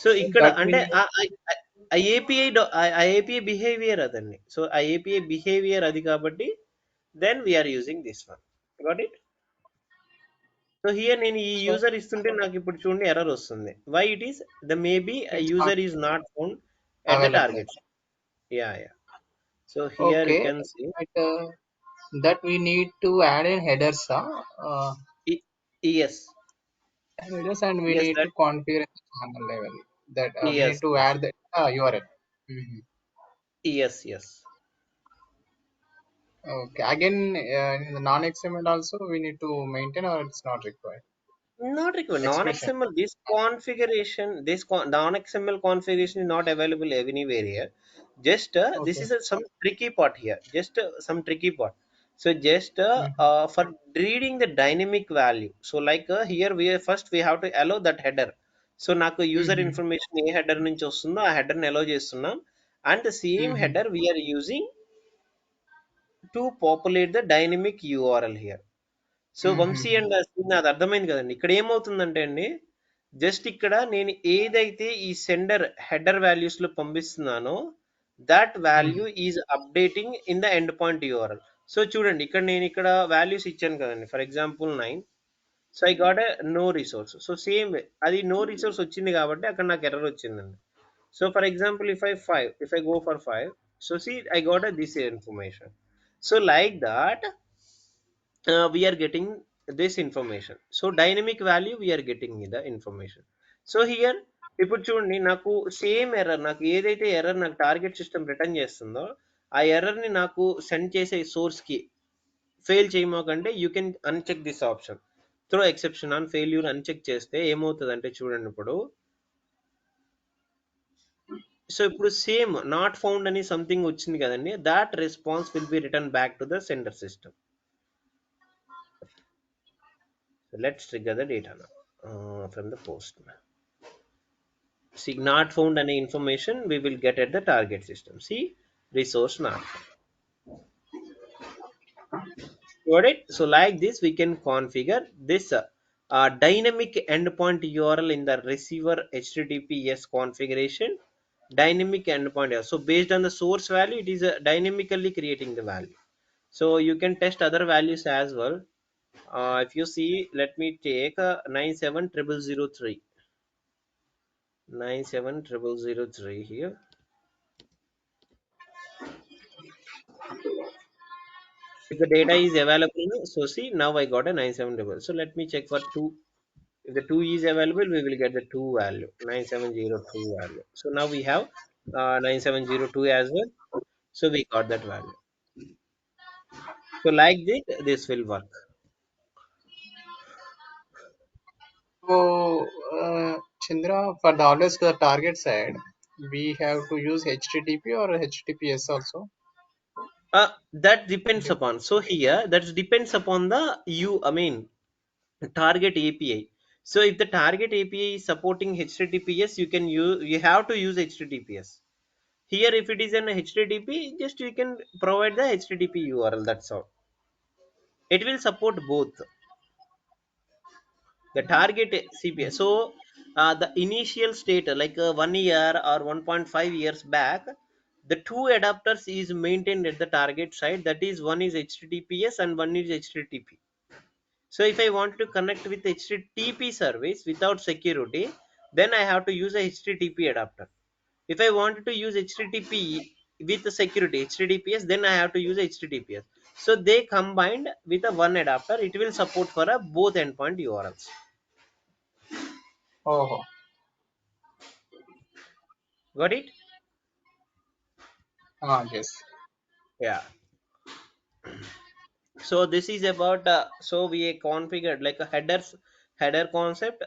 సో ఇక్కడ అంటే ఏపీఐ బిహేవియర్ అదండి. సో ఆ ఏపీఐ బిహేవియర్ అది కాబట్టి then we're using this one. Got it? So here నేను ఈ యూజర్ ఇస్తుంటే నాకు ఇప్పుడు చూడండి ఎర్రర్ వస్తుంది. Why it is the maybe user is not found at the available. target. Yeah. So here you Okay, can see but that we need to add in headers, E- yes, headers, and we yes, need that to configure at the channel level. That we need yes, to yes, add the URL. Mhm. yes. Okay, again, in the non-XML also we need to maintain, or it's not required. Not required. Expression. Non-XML, this configuration, non-XML configuration is not available anywhere here. Just this Okay. is some tricky part here. Just some tricky part. So just Mhm. for reading the dynamic value. So like here first we have to allow that header. So నాకు user Mhm. information ఏ header నుంచి వస్తుందో ఆ header ని allow చేస్తున్నాం. And the same Mhm. header we are using to populate the dynamic URL here. సో Vamshi Mhm. And Ashwin అది అర్థమైంది కదండి. ఇక్కడ ఏమవుతుందంటే అండి, జస్ట్ ఇక్కడ నేను ఏదైతే ఈ సెండర్ హెడర్ వాల్యూస్ లో పంపిస్తున్నానో that Mhm. Value is updating in the end point URL. So చూడండి ఇక్కడ నేను ఇక్కడ వాల్యూస్ ఇచ్చాను కదండి, for example 9. So I got a no resource. So same అది నో రిసోర్స్ వచ్చింది కాబట్టి అక్కడ నాకు ఎర్రర్ వచ్చిందండి. So for example if I go for 5, so see I got a this information. So like that we are getting this information. So dynamic value we are getting the information. So here ఇప్పుడు చూడండి నాకు same error, నాకు ఏదైతే error నాకు target system return చేస్తుందో ఆ error ని నాకు సెండ్ చేసే సోర్స్ కి ఫెయిల్ చేయమోకంటే you can uncheck this option throw exception on failure uncheck చేస్తే ఏమవుతుంది అంటే చూడండి ఇప్పుడు. సో ఇప్పుడు సేమ్ నాట్ ఫౌండ్ అని సంథింగ్ వచ్చింది కదండి, that response will be return back to the sender system. So let's trigger the data now from the post. See, not found any information we will get at the target system. See, resource not found. Got it? So like this, we can configure this dynamic endpoint URL in the receiver HTTPS configuration. Dynamic endpoint. So based on the source value, it is dynamically creating the value. So you can test other values as well. If you see, let me take 97003. 97003 here. If the data is available, so see now I got a 9700. So let me check for 2. If the 2 is available, we will get the 2 value, 9702 value. So now we have 9702 as well. So we got that value. So like this will work. So, Chandra, for the always the target side, we have to use HTTP or HTTPS also. That depends upon. So here that depends upon the target API. So if the target API is supporting HTTPS, you have to use HTTPS. Here if it is an HTTP, just you can provide the HTTP URL, that's all. It will support both the target CPI. So the initial state like 1 year or 1.5 years back, the two adapters is maintained at the target side, that is one is HTTPS and one is HTTP. So if I want to connect with HTTP service without security, then I have to use a HTTP adapter. If I want to use HTTP with the security HTTPS, then I have to use HTTPS. So they combined with a one adapter, it will support for a both endpoint URLs. Oh, Got it? yes. Yeah. So this is about so we configured like a header concept,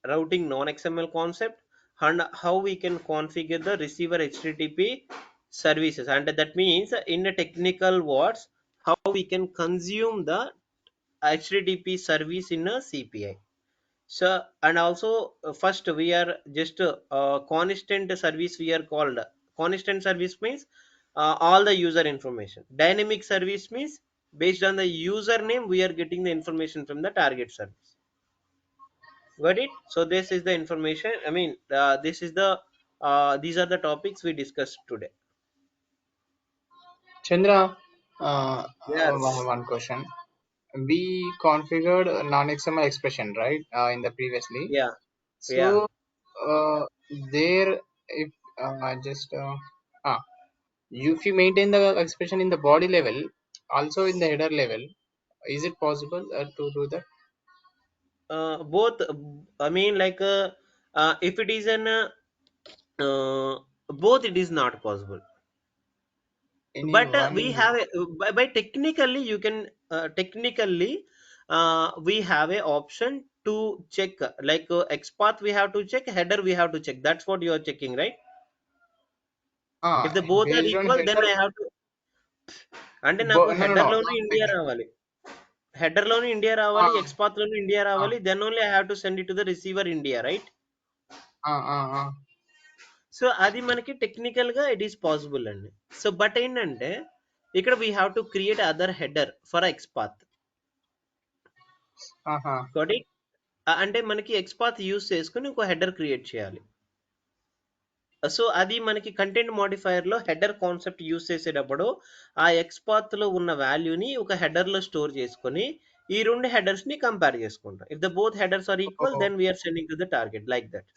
routing non-XML concept, and how we can configure the receiver HTTP services. And that means in the technical words, how we can consume the HTTP service in a CPI. So and also first we are just constant service, we are called constant service means all the user information. Dynamic service means based on the username we are getting the information from the target service. Got it? So this is the information. This is the these are the topics we discussed today. Chandra, Yes. one question. We configured non-XML expression, right, in the previously. Yeah. Yeah. So, there, if just ah, if you maintain the expression in the body level, also in the header level, is it possible to do that? Both, I mean, like, if it is an both, it is not possible. Any But we one? have by technically you can technically we have a option to check, like, XPath we have to check, header we have to check. That's what you are checking, right? If the both are Based on equal, then header. I have to, అంటే నాకు No, no, header no, లోను not India technical. రావాలి, header లోను India రావాలి, Ah, XPath లోను India ah, రావాలి, then only I have to send it to the receiver India, right? ah. So అది మనకి టెక్నికల్ గా ఇట్ ఈస్ పాసిబుల్ అండి. సో బట్ ఏంటంటే ఇక్కడ we have to create other header for XPath. కాబట్టి అంటే మనకి XPath యూస్ చేసుకుని ఒక హెడర్ క్రియేట్ చేయాలి. సో అది మనకి కంటెంట్ మోడిఫైయర్ లో హెడర్ కాన్సెప్ట్ యూస్ చేసేటప్పుడు ఆ XPath లో ఉన్న వాల్యూని ఒక హెడర్ లో స్టోర్ చేసుకొని ఈ రెండు హెడర్స్ ని కంపేర్ చేసుకుంటాం. If the both headers are equal, Oh, then we're sending to the target, like that.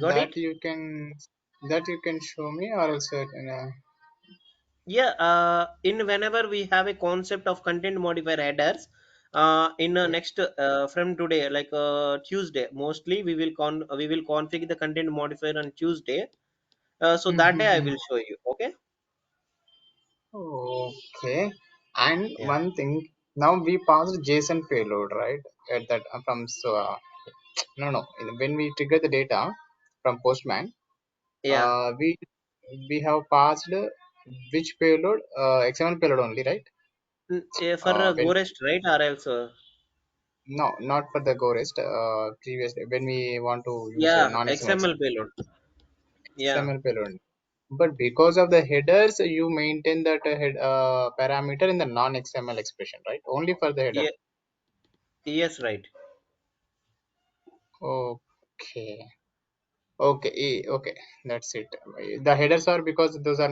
Got that it? you can show me, or else Yeah, in whenever we have a concept of content modifier headers, in next from today, like Tuesday, mostly we will configure the content modifier on Tuesday. So that day I will show you. Okay. okay. And Yeah. one thing, now we passed JSON payload, right? At that from so no, when we trigger the data from Postman, Yeah. we have passed which payload? XML payload only, right? For When GoRest, right? Or else No, not for the GoRest. Previously, when we want to use a yeah, non-XML XML payload. Yeah. XML payload, but because of the headers, you maintain that head parameter in the non-XML expression, right? Only for the header. Yeah. Yes, right. Okay. Okay. Okay. That's it. The headers are because those are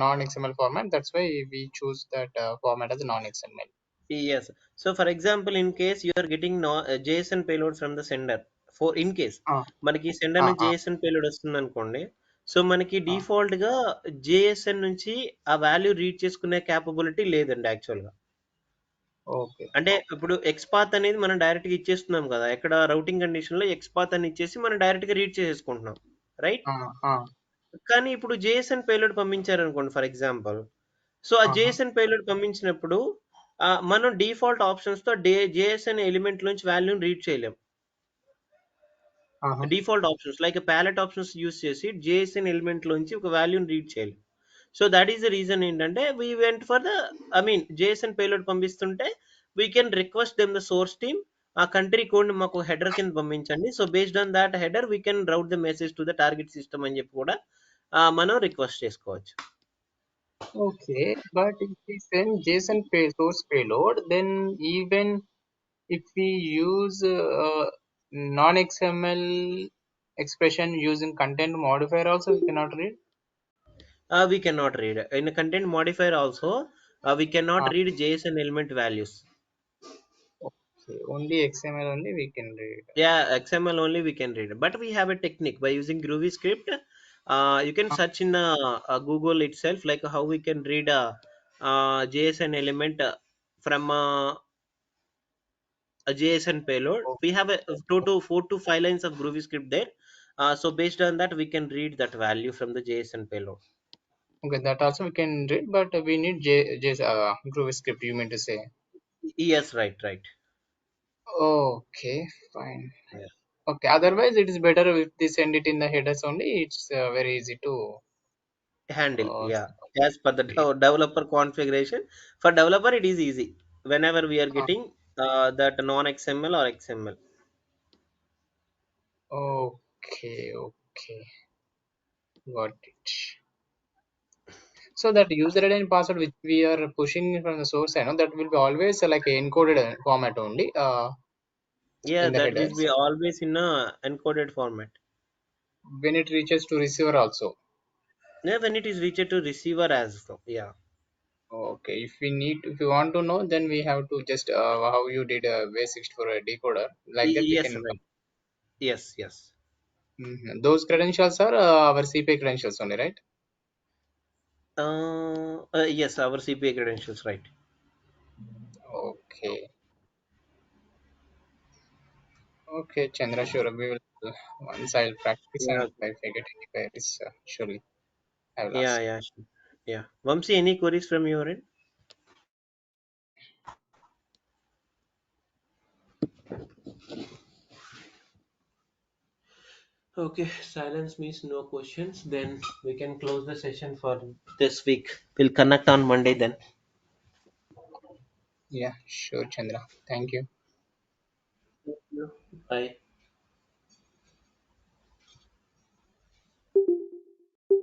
non-XML format. That's why we choose that format as non-XML. Yes. So for example, in case you are getting no, JSON payload from the sender, for in case Ah, మనకి sender నుంచి ah. JSON payload వస్తుంది అనుకోండి, so మనకి Ah. Default గా JSON నుంచి ఆ value read చేసుకునే capability లేదండి యాక్చువల్ గా. Okay. అంటే ఇప్పుడు XPath అనేది మనం డైరెక్ట్ గా ఇచ్చేస్తున్నాం కదా, ఎక్కడ రౌటింగ్ కండిషన్ లో XPath అని ఇచ్చేసి మనం డైరెక్ట్ గా రీడ్ చేసేసుకుంటున్నాం, రైట్? Ah. కానీ ఇప్పుడు JSON పేలోడ్ పంపించారనుకోండి ఫర్ ఎగ్జాంపుల్, సో ఆ Ah. JSON పేలోడ్ పంపించినప్పుడు మనం డిఫాల్ట్ ఆప్షన్స్ తో JSON ఎలిమెంట్ నుంచి వాల్యూని రీడ్ చేయలేం. Ah. Default options like palette options use చేసి JSON ఎలిమెంట్ లోంచి ఒక వాల్యూని రీడ్ చేయలేం. So that is the reason ఏంటంటే we went for the, I mean JSON payload పంపిస్తుంటే we can request them the source team, ఆ country code ని మాకు హెడర్ కింద పంపించండి, so based on that header we can route the message to the target system అని చెప్పి కూడా మనం రిక్వెస్ట్ చేసుకోవచ్చు. Okay, but if we send JSON source payload, then even if we use non-XML expression using content modifier, also we cannot read. We cannot read in a content modifier also. We cannot Ah, read JSON element values. okay, only XML only we can read. Yeah, XML only we can read, but we have a technique by using Groovy script. You can Ah, search in Google itself, like how we can read a JSON element from a JSON payload. oh, We have a 4 to 5 lines of Groovy script there. So based on that, we can read that value from the JSON payload. okay, that also we can read, but we need Groovy script. You mean to say? Yes, right, right. Okay, fine. Yeah. Okay, otherwise it is better if they send it in the headers only. It's very easy to Handle, uh, yeah, as per the developer configuration. For developer it is easy whenever we are uh, getting that non XML or XML. okay, okay, got it. So that user ID and password which we are pushing from the source, I know that will be always like a encoded format only Yeah, in the that will headers. be always in a encoded format. When it reaches to receiver also. Yeah, when it is reached to receiver as well. Yeah. Okay, if you want to know, then we have to just how you did a basics for a decoder. Like that we Yes, can. right. Yes, yes. Those credentials are our CPA credentials only, right? Yes, our CPA credentials, right? Okay. Okay, Chandra, sure. We will once I'll practice and Yeah, if I get any queries, surely I will yeah, ask. yeah, sure. Yeah. Vamsi, any queries from your end? Okay, silence means no questions. Then we can close the session for this week. We'll connect on Monday then. Yeah, sure, Chandra. Thank you. Thank you. Bye.